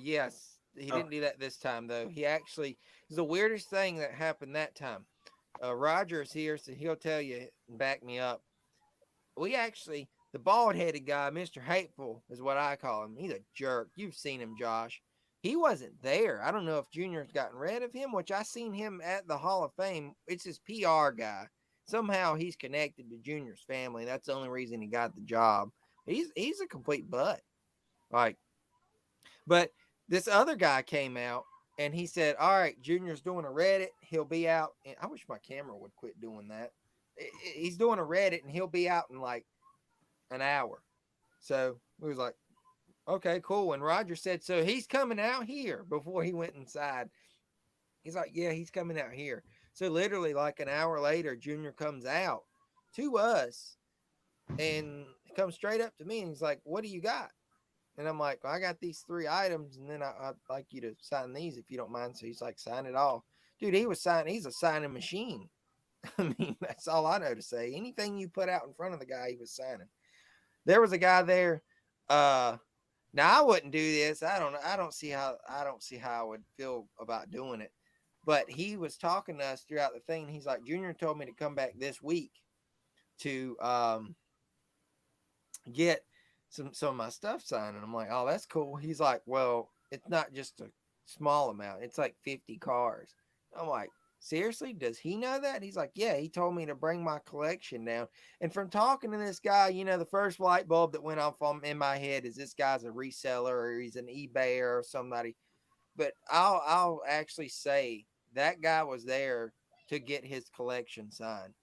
Yes. He didn't do that this time, though. He actually, it's the weirdest thing that happened that time. Roger's here, so he'll tell you and back me up. The bald-headed guy, Mr. Hateful, is what I call him. He's a jerk. You've seen him, Josh. He wasn't there. I don't know if Junior's gotten rid of him, which I seen him at the Hall of Fame. It's his PR guy. Somehow he's connected to Junior's family. That's the only reason he got the job. He's a complete butt. But this other guy came out and he said, all right, Junior's doing a Reddit. He'll be out. And I wish my camera would quit doing that. he's doing a Reddit and he'll be out in like an hour. So we was like, okay, cool. And Roger said, so he's coming out here before he went inside. He's like, yeah, he's coming out here. So literally like an hour later, Junior comes out to us and comes straight up to me. And he's like, what do you got? And I'm like, well, I got these 3 items. And then I'd like you to sign these if you don't mind. So he's like, sign it all. Dude, he's a signing machine. I mean, that's all I know to say. Anything you put out in front of the guy, he was signing. There was a guy there. Now I wouldn't do this. I don't see how I would feel about doing it. But he was talking to us throughout the thing. He's like, Junior told me to come back this week to get some of my stuff signed. And I'm like, oh, that's cool. He's like, well, it's not just a small amount. It's like 50 cars. I'm like, seriously? Does he know that? He's like, yeah, he told me to bring my collection down. And from talking to this guy, the first light bulb that went off in my head is this guy's a reseller or he's an eBayer or somebody. But I'll actually say that guy was there to get his collection signed.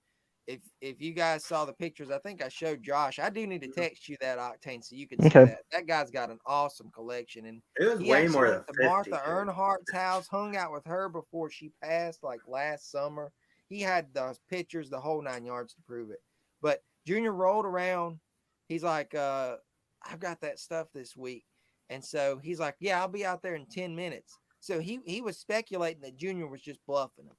If you guys saw the pictures, I think I showed Josh. I do need to text you that, Octane, so you can see that. That guy's got an awesome collection, and it was way more than 50. Martha Earnhardt's house, hung out with her before she passed, like last summer. He had the pictures, the whole 9 yards to prove it. But Junior rolled around. He's like, I've got that stuff this week, and so he's like, yeah, I'll be out there in 10 minutes. So he was speculating that Junior was just bluffing him.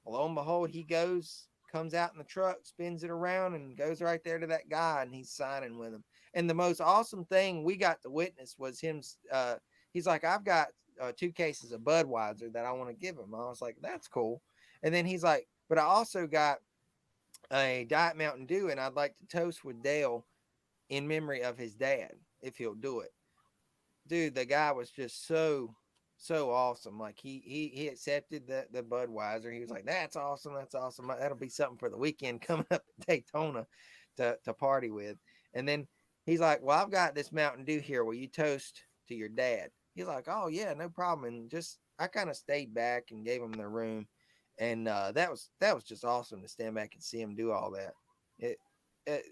Lo and behold, he comes out in the truck, spins it around, and goes right there to that guy, and he's signing with him. And the most awesome thing we got to witness was him. He's like, I've got 2 cases of Budweiser that I want to give him. I was like, that's cool. And then he's like, but I also got a Diet Mountain Dew, and I'd like to toast with Dale in memory of his dad, if he'll do it. Dude, the guy was just so awesome. Like he accepted the Budweiser. He was like, that's awesome. That'll be something for the weekend coming up to Daytona to party with. And then he's like, well, I've got this Mountain Dew here. Will you toast to your dad? He's like, oh yeah, no problem. And I kind of stayed back and gave him their room. And that was just awesome to stand back and see him do all that.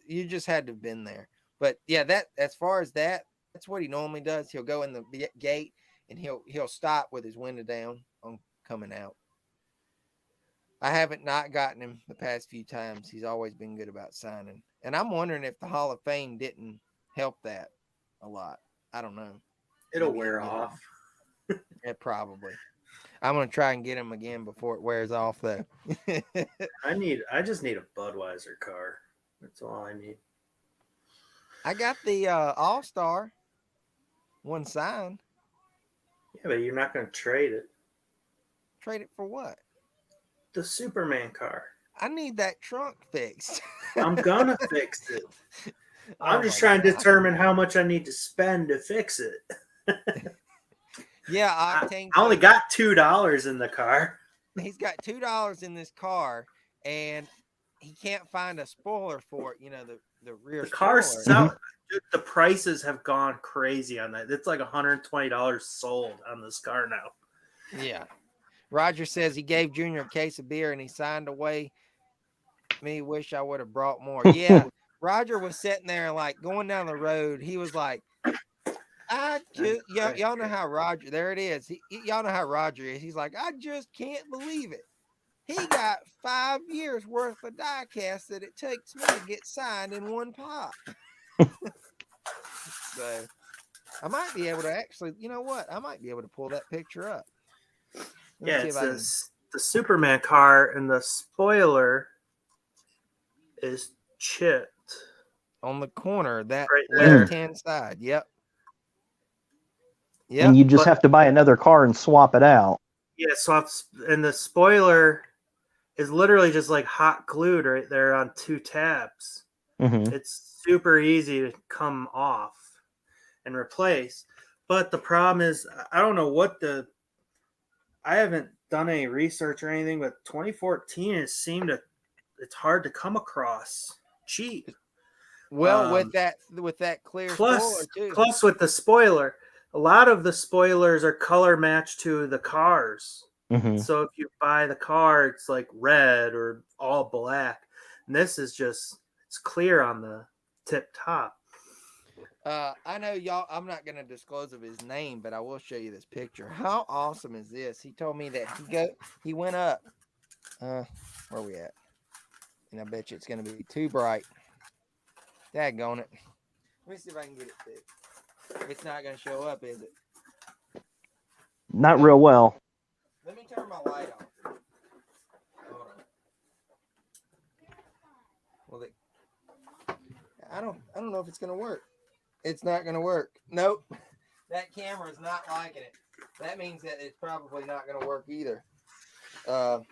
You just had to have been there. But yeah, that as far as that's what he normally does. He'll go in the gate and he'll stop with his window down on coming out. I haven't not gotten him the past few times. He's always been good about signing. And I'm wondering if the Hall of Fame didn't help that a lot. I don't know. It'll wear off. Yeah, probably. I'm going to try and get him again before it wears off, though. I just need a Budweiser car. That's all I need. I got the All-Star one signed. Yeah, but you're not going to trade it. Trade it for what? The Superman car. I need that trunk fixed. I'm going to fix it. I'm just trying to determine how much I need to spend to fix it. Yeah, I only got $2 in the car. He's got $2 in this car, and he can't find a spoiler for it. The rear. The car the prices have gone crazy on that. It's like $120 sold on this car now. Yeah. Roger says he gave Junior a case of beer and he signed away. Me wish I would have brought more. Yeah. Roger was sitting there like going down the road. He was like, y'all know how Roger, there it is. Y'all know how Roger is. He's like, I just can't believe it. He got 5 years worth of die cast that it takes me to get signed in one pop. So I might be able to actually, you know what? I might be able to pull that picture up. It's the Superman car, and the spoiler is chipped on the corner, that right left-hand side. Yep. And you just have to buy another car and swap it out. Yeah, and the spoiler is literally just like hot glued right there on 2 tabs. Mm-hmm. It's super easy to come off and replace. But the problem is, I don't know I haven't done any research or anything, but 2014 it's hard to come across cheap. Well, with that clear plus spoiler too. Plus with the spoiler, a lot of the spoilers are color matched to the cars. Mm-hmm. So if you buy the car, it's like red or all black. And this is just, it's clear on the tip top. I know y'all, I'm not going to disclose of his name, but I will show you this picture. How awesome is this? He told me that he went up. Where are we at? And I bet you it's going to be too bright. Daggone it. Let me see if I can get it fixed. It's not going to show up, is it? Not real well. Let me turn my light off. Hold on. Well, I don't know if it's going to work. It's not going to work. Nope. That camera is not liking it. That means that it's probably not going to work either. For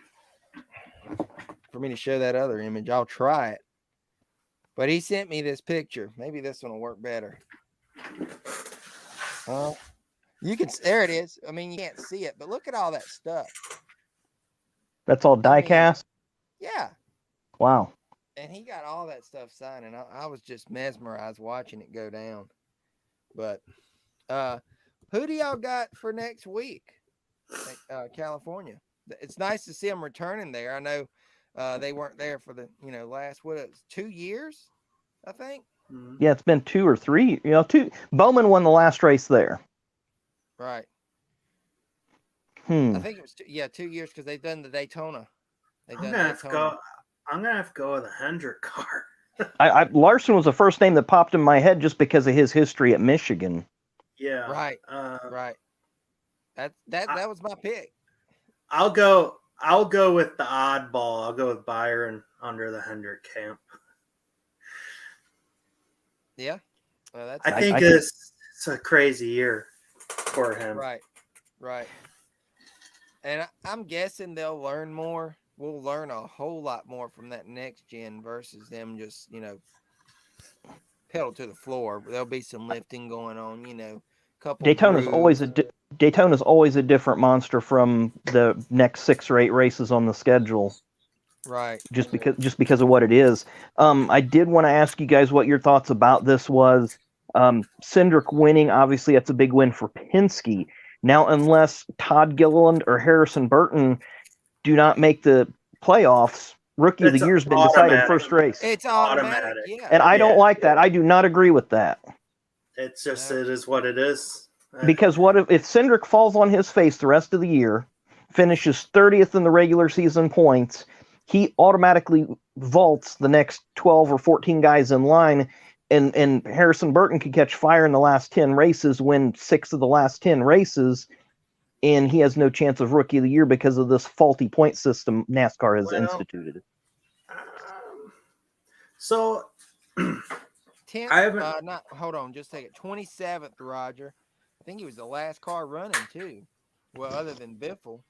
me to show that other image, I'll try it. But he sent me this picture. Maybe this one will work better. You can, there it is. I mean, you can't see it, but look at all that stuff. That's all die cast? Yeah. Wow. And he got all that stuff signed, and I was just mesmerized watching it go down. But who do y'all got for next week? California. It's nice to see them returning there. I know they weren't there for the last 2 years, I think. Yeah, it's been 2 or 3. Bowman won the last race there. Right. I think it was 2 years because they've done the Daytona. I'm gonna have to go with a Hendrick car. Larson was the first name that popped in my head just because of his history at Michigan. Yeah. Right. Right. That was my pick. I'll go with the oddball. I'll go with Byron under the Hendrick camp. Yeah. I think it's a crazy year for him. Right. Right. And I'm guessing they'll learn more. We'll learn a whole lot more from that next gen versus them just, pedal to the floor. There'll be some lifting going on, couple. Daytona's always a different monster from the next 6 or 8 races on the schedule. Right. Just because of what it is. I did want to ask you guys what your thoughts about this was. Cindric winning, obviously that's a big win for Penske. Now, unless Todd Gilliland or Harrison Burton do not make the playoffs, Rookie of the Year's been decided first race. It's automatic. Yeah. And I don't like that. I do not agree with that. It's just, it is what it is. Because what if Cindric falls on his face the rest of the year, finishes 30th in the regular season points, he automatically vaults the next 12 or 14 guys in line, and Harrison Burton could catch fire in the last 10 races, win 6 of the last 10 races, and he has no chance of Rookie of the Year because of this faulty point system NASCAR has instituted. So, 10th, hold on, just take it. 27th, Roger. I think he was the last car running, too. Well, other than Biffle.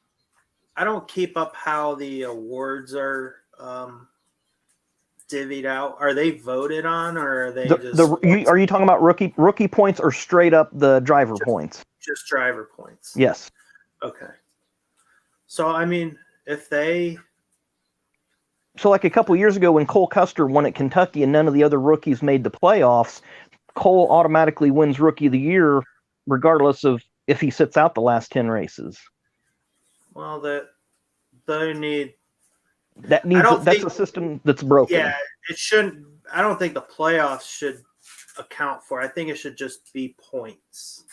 I don't keep up how the awards are divvied out. Are they voted on, or are they are you talking about rookie points or straight up the driver points? Just driver points. Yes. Okay. So, I mean, So like a couple years ago when Cole Custer won at Kentucky and none of the other rookies made the playoffs, Cole automatically wins Rookie of the Year regardless of if he sits out the last 10 races. Well, that's a system that's broken. Yeah, it shouldn't. I don't think the playoffs should account for. I think it should just be points.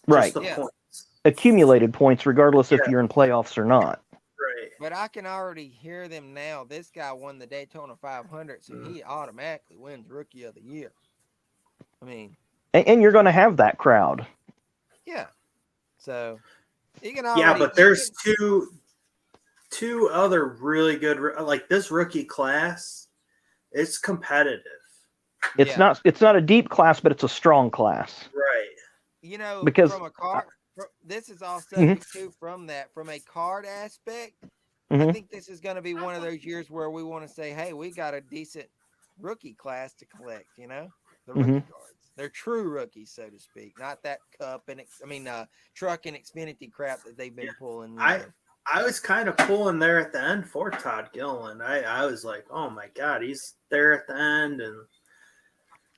Right. Just the points. Accumulated points, regardless if you're in playoffs or not. Right. But I can already hear them now. This guy won the Daytona 500, so he automatically wins Rookie of the Year. I mean, and you're going to have that crowd. Yeah. So you can already. Yeah, but there's two other really good, like this rookie class. It's competitive. It's not a deep class, but it's a strong class. Right. Because from a card, this is all subject to from a card aspect. I think this is going to be one of those years where we want to say, hey, we got a decent rookie class to collect, the rookie cards. They're true rookies, so to speak, not that cup and truck and Xfinity crap that they've been pulling. I was kind of pulling there at the end for Todd Gilliland. I was like, oh my God, he's there at the end. And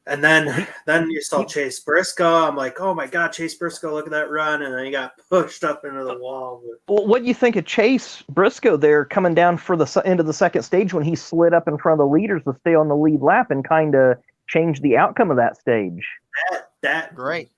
And then you saw Chase Briscoe. I'm like, oh my God, Chase Briscoe, look at that run. And then he got pushed up into the wall. Well, what do you think of Chase Briscoe there coming down for the end of the second stage when he slid up in front of the leaders to stay on the lead lap and kind of changed the outcome of that stage? Great.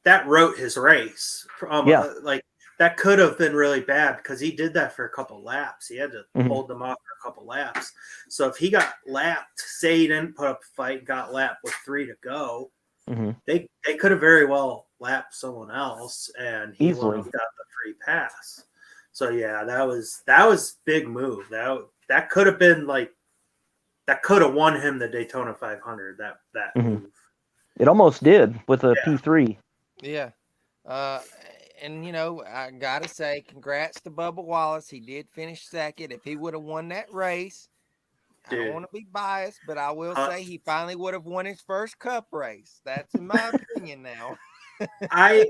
That wrote his race. Like that could have been really bad because he did that for a couple laps. He had to hold them off for a couple laps. So if he got lapped, say he didn't put up a fight, got lapped with 3 to go, they could have very well lapped someone else, and he would have got the free pass. So yeah, that was big move. That could have been like that could have won him the Daytona 500. That move. It almost did with a P3. Yeah. And, you know, I got to say, congrats to Bubba Wallace. He did finish second. If he would have won that race, I don't want to be biased, but I will say he finally would have won his first Cup race. That's in my opinion now. I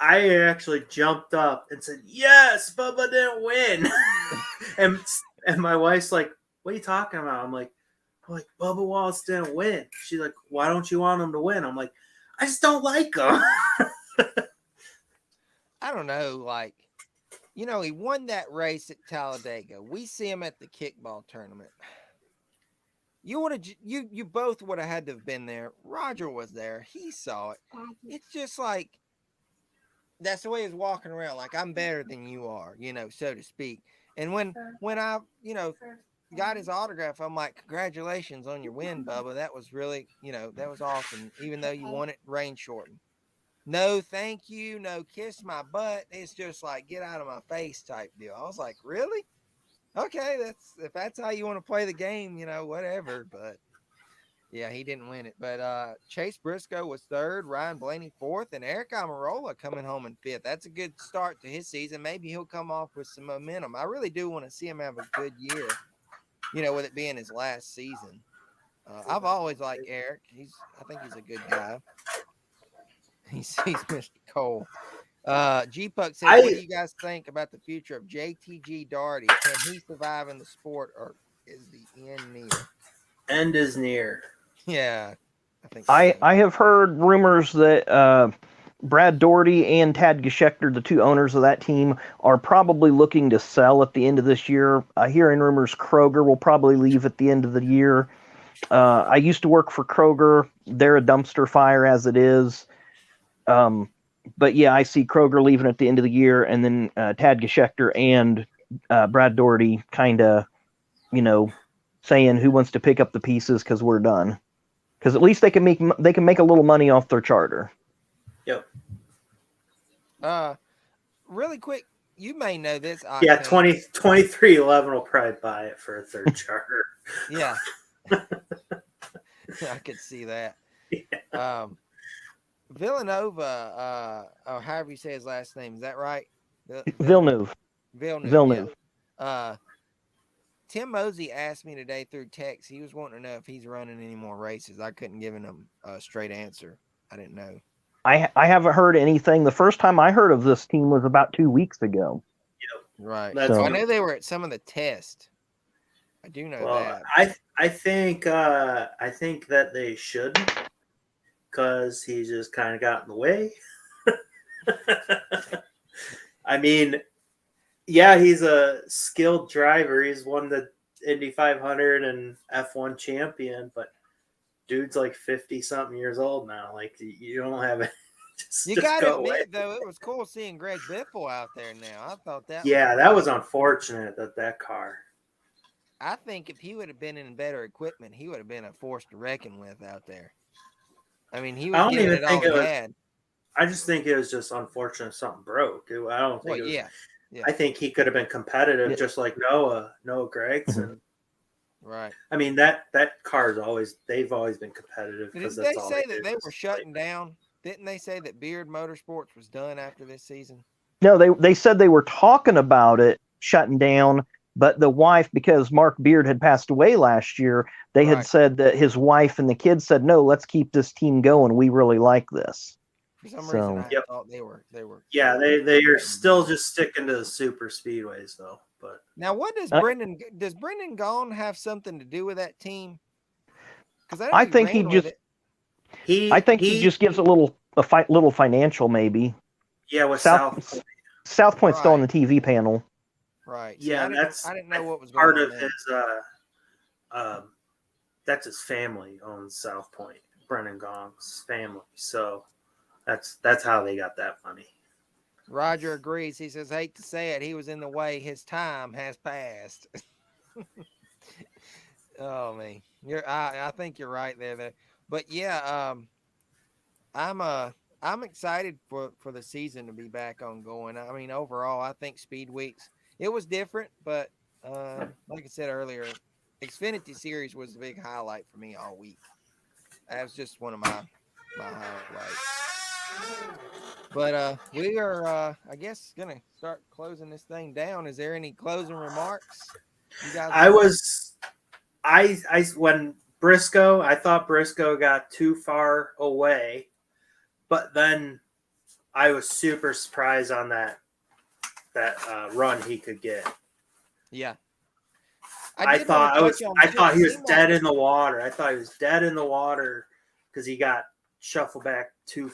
actually jumped up and said, yes, Bubba didn't win. and my wife's like, what are you talking about? I'm like, Bubba Wallace didn't win. She's like, why don't you want him to win? I'm like, I just don't like him. I don't know. Like, you know, he won that race at Talladega. We see him at the kickball tournament. You both would have had to have been there. Roger was there. He saw it. It's just like, that's the way he's walking around. Like, I'm better than you are, you know, so to speak. And when I, you know, got his autograph, I'm like, congratulations on your win, Bubba. That was really, you know, that was awesome. Even though you won it rain shortened. No, thank you. No, kiss my butt. It's just like, get out of my face type deal. I was like, really? Okay, if that's how you want to play the game, you know, whatever. But yeah, he didn't win it. But Chase Briscoe was third, Ryan Blaney fourth, and Eric Almirola coming home in fifth. That's a good start to his season. Maybe he'll come off with some momentum. I really do want to see him have a good year, you know, with it being his last season. I've always liked Eric. I think he's a good guy. He's Mr. Cole. G-Puck said, what do you guys think about the future of JTG Daugherty? Can he survive in the sport, or is the end near? End is near. Yeah. I have heard rumors that Brad Daugherty and Tad Geschecter, the two owners of that team, are probably looking to sell at the end of this year. Hearing rumors Kroger will probably leave at the end of the year. I used to work for Kroger. They're a dumpster fire as it is. But yeah, I see Kroger leaving at the end of the year, and then Tad Geschecter and Brad Daugherty kind of, you know, saying who wants to pick up the pieces because we're done. Because at least they can make a little money off their charter. Yep. Really quick, you may know this. Yeah, 2311 will probably buy it for a third charter. Yeah. I could see that. Yeah. Villanova, or however you say his last name, is that right? Villeneuve. Yeah. Tim Mosey asked me today through text. He was wanting to know if he's running any more races. I couldn't give him a straight answer. I didn't know. I haven't heard anything. The first time I heard of this team was about 2 weeks ago. Yep. Right. So I know they were at some of the tests. I do know that. I think that they shouldn't, because he just kind of got in the way. I mean, yeah, he's a skilled driver. He's won the Indy 500 and F1 champion, but dude's like 50-something years old now. Like, you don't have it. You got to admit, though, it was cool seeing Greg Biffle out there now. I thought that. Yeah, that was unfortunate that car. I think if he would have been in better equipment, he would have been a force to reckon with out there. I mean, he was giving it all he had. I just think it was just unfortunate something broke. I don't think. Yeah. I think he could have been competitive, just like Noah Gragson. Right. I mean, that car's they've always been competitive. Did they say that they were shutting down? Didn't they say that Beard Motorsports was done after this season? No, they said they were talking about it shutting down, but the wife, because Mark Beard had passed away last year, they had said that his wife and the kids said, no, let's keep this team going. We really like this. For some reason, I thought they were. Yeah, they are still just sticking to the super speedways, though. But now, what does Brendan Gaughan have something to do with that team? Because I think he just he just gives a little financial maybe. Yeah, with South Point's still on the TV panel. Right. Yeah, I didn't know what was going on. Part of his that's his family owns South Point, Brennan Gong's family. So that's how they got that money. Roger agrees. He says, hate to say it, he was in the way. His time has passed. Oh man. I think you're right there. But yeah, I'm excited for the season to be back on going. I mean, overall, I think Speed Weeks, it was different, but like I said earlier, Xfinity Series was the big highlight for me all week. That was just one of my highlights. But we are, I guess, gonna start closing this thing down. Is there any closing remarks? You guys? When Briscoe, I thought Briscoe got too far away, but then I was super surprised on that run he could get. Yeah. I thought he was dead in the water. I thought he was dead in the water because he got shuffled back too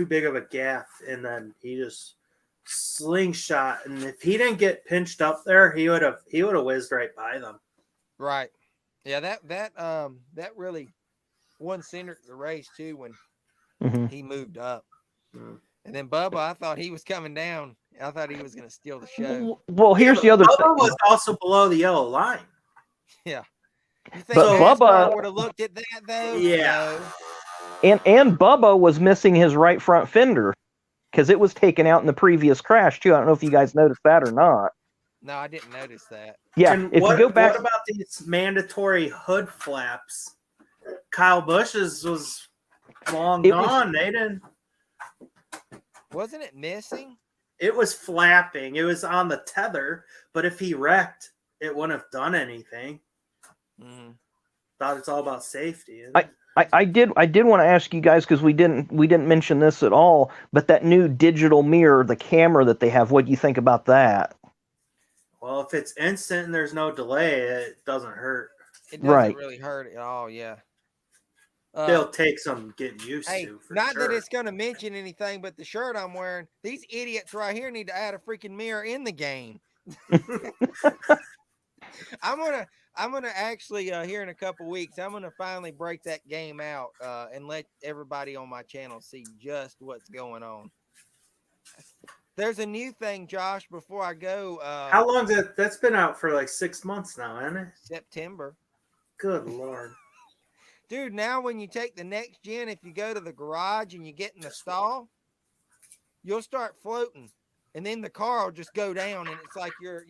big of a gap, and then he just slingshot. And if he didn't get pinched up there, he would have whizzed right by them. Right. Yeah, that really centered the race too when he moved up. Mm. And then Bubba, I thought he was coming down. I thought he was going to steal the show. Well, here's the other thing. Bubba was also below the yellow line. Yeah. You think but Bubba would have looked at that though? Yeah. No. And Bubba was missing his right front fender because it was taken out in the previous crash too. I don't know if you guys noticed that or not. No, I didn't notice that. Yeah. And if you go back, what about these mandatory hood flaps? Kyle Busch's was long gone. They didn't. Wasn't it missing? It was flapping. It was on the tether, but if he wrecked, it wouldn't have done anything. Mm-hmm. Thought it's all about safety. I did want to ask you guys because we didn't mention this at all, but that new digital mirror, the camera that they have, what do you think about that? Well, if it's instant and there's no delay, it doesn't hurt. It doesn't really hurt at all, yeah. They'll take some getting used to. Not sure. That it's going to mention anything, but the shirt I'm wearing, these idiots right here need to add a freaking mirror in the game. I'm gonna actually here in a couple weeks, I'm gonna finally break that game out and let everybody on my channel see just what's going on. There's a new thing, Josh. Before I go, how long that's been out for? Like 6 months now, hasn't it? September. Good Lord. Dude, now when you take the next gen, if you go to the garage and you get in the stall, you'll start floating, and then the car will just go down, and it's like you're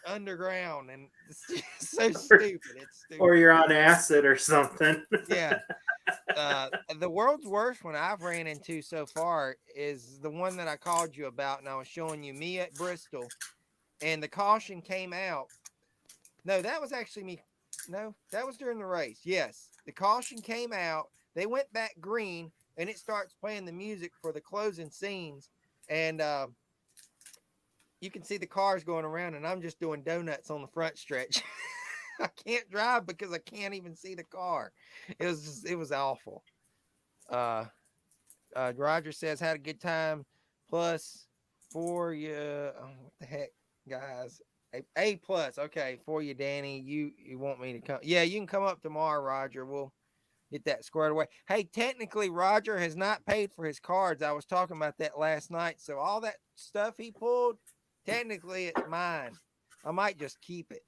underground, and it's so stupid. It's stupid. Or you're on acid or something. Yeah. The world's worst one I've ran into so far is the one that I called you about, and I was showing you me at Bristol, and the caution came out. No, that was actually me. No, that was during the race. Yes, the caution came out. They went back green, and it starts playing the music for the closing scenes, and you can see the cars going around, and I'm just doing donuts on the front stretch. I can't drive because I can't even see the car. It was awful. Roger says had a good time. Plus for you. Oh, what the heck, guys? A plus. Okay, for you, Danny. You want me to come? Yeah, you can come up tomorrow, Roger. We'll get that squared away. Hey, technically, Roger has not paid for his cards. I was talking about that last night. So all that stuff he pulled, technically, it's mine. I might just keep it.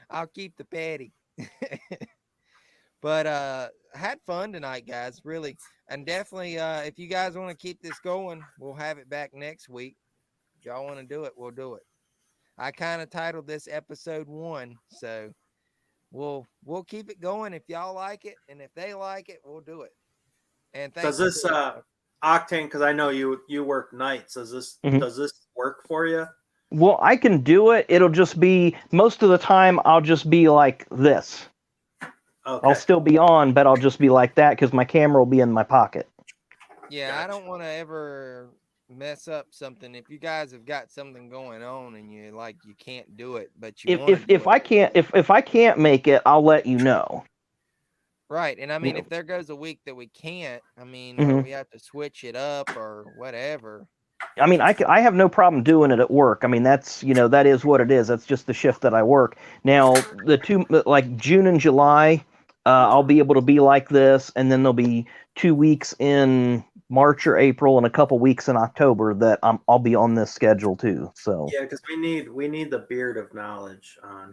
I'll keep the patty. But I had fun tonight, guys, really. And definitely, if you guys want to keep this going, we'll have it back next week. If y'all want to do it, we'll do it. I kind of titled this episode 1, so we'll keep it going if y'all like it, and if they like it, we'll do it. And does this Octane, because I know you work nights, does this work for you? Well, I can do it. It'll just be most of the time I'll just be like this. Okay. I'll still be on, but I'll just be like that because my camera will be in my pocket. Yeah, gotcha. I don't want to ever mess up something, if you guys have got something going on and you can't do it, but you if I can't make it, I'll let you know. Right. And I mean, if there goes a week that we can't, I mean, or we have to switch it up or whatever. I mean, I have no problem doing it at work. I mean, that's, that is what it is. That's just the shift that I work. Now, the two, like June and July, I'll be able to be like this. And then there'll be 2 weeks in March or April and a couple weeks in October that I'll be on this schedule too. So yeah, because we need the beard of knowledge on.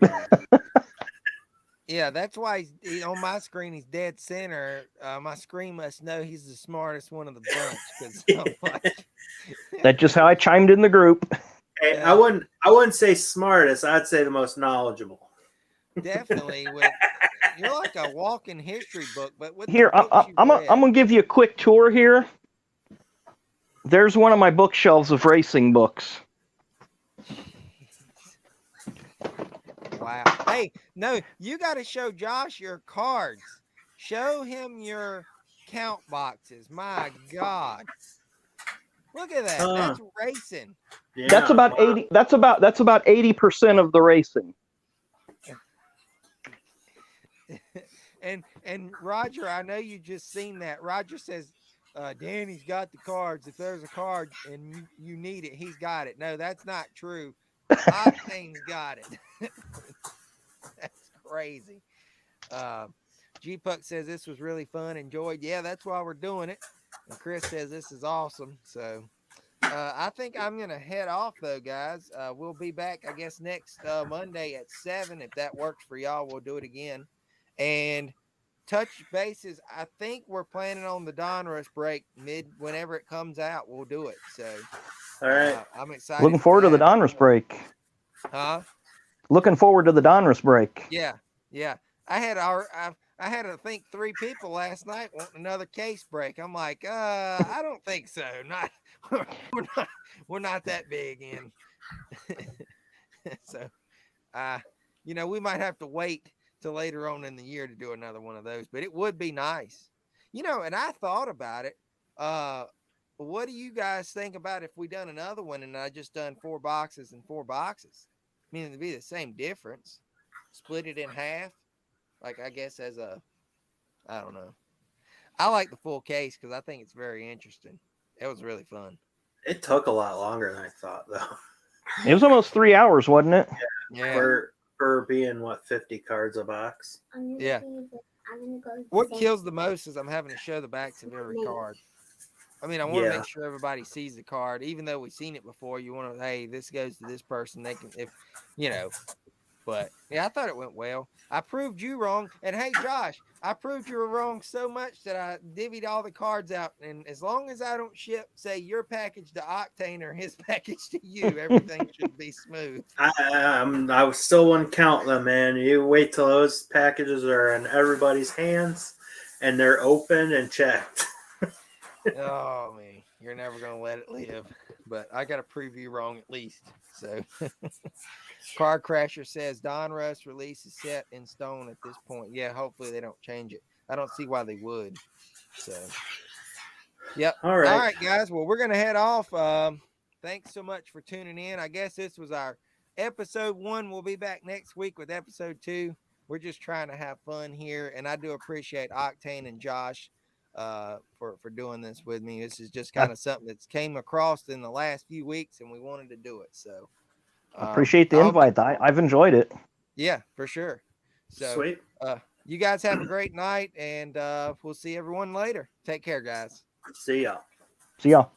Yeah, that's why on my screen he's dead center. My screen must know he's the smartest one of the bunch. That's just how I chimed in the group. Hey, yeah. I wouldn't say smartest. I'd say the most knowledgeable. Definitely, you're like a walking history book. But here, I'm gonna give you a quick tour here. There's one of my bookshelves of racing books. Wow. Hey, no, you got to show Josh your cards. Show him your count boxes. My God. Look at that. That's racing. Yeah. That's about 80. That's about 80% of the racing. And Roger, I know you just seen that. Roger says, Danny's got the cards. If there's a card and you need it, he's got it. No, that's not true. Octane's got it. That's crazy. G-Puck says this was really fun. Enjoyed. Yeah, that's why we're doing it. And Chris says this is awesome. So I think I'm going to head off, though, guys. We'll be back, I guess, next Monday at 7. If that works for y'all, we'll do it again. And touch bases, I think we're planning on the Donruss break whenever it comes out. We'll do it. So all right. I'm excited. Looking forward to the Donruss break. Huh? Looking forward to the Donruss break. Yeah. I had I think 3 people last night wanting another case break. I'm like, I don't think so. We're not that big in. So, we might have to wait till later on in the year to do another one of those, but it would be nice. And I thought about it. What do you guys think about if we done another one and I just done 4 boxes and 4 boxes? I mean, it'd be the same difference. Split it in half. Like, I guess I don't know. I like the full case because I think it's very interesting. It was really fun. It took a lot longer than I thought, though. It was almost 3 hours, wasn't it? Yeah. For being, 50 cards a box? Yeah. What kills the most is I'm having to show the backs of every card. I mean, I want to make sure everybody sees the card, even though we've seen it before. You want to, hey, this goes to this person. They can, but yeah, I thought it went well. I proved you wrong. And hey, Josh, I proved you were wrong so much that I divvied all the cards out. And as long as I don't say your package to Octane or his package to you, everything should be smooth. I still wouldn't count them, man. You wait till those packages are in everybody's hands and they're open and checked. Oh, man, you're never going to let it live. But I got to prove you wrong at least. So, Car Crasher says Donruss release is set in stone at this point. Yeah, hopefully they don't change it. I don't see why they would. So, yep. All right, guys. Well, we're going to head off. Thanks so much for tuning in. I guess this was our episode 1. We'll be back next week with episode 2. We're just trying to have fun here. And I do appreciate Octane and Josh for doing this with me. This is just kind of something that's came across in the last few weeks and we wanted to do it. So appreciate the invite. I've enjoyed it. Yeah, for sure. So sweet. You guys have a great night and we'll see everyone later. Take care, guys. See y'all. See y'all.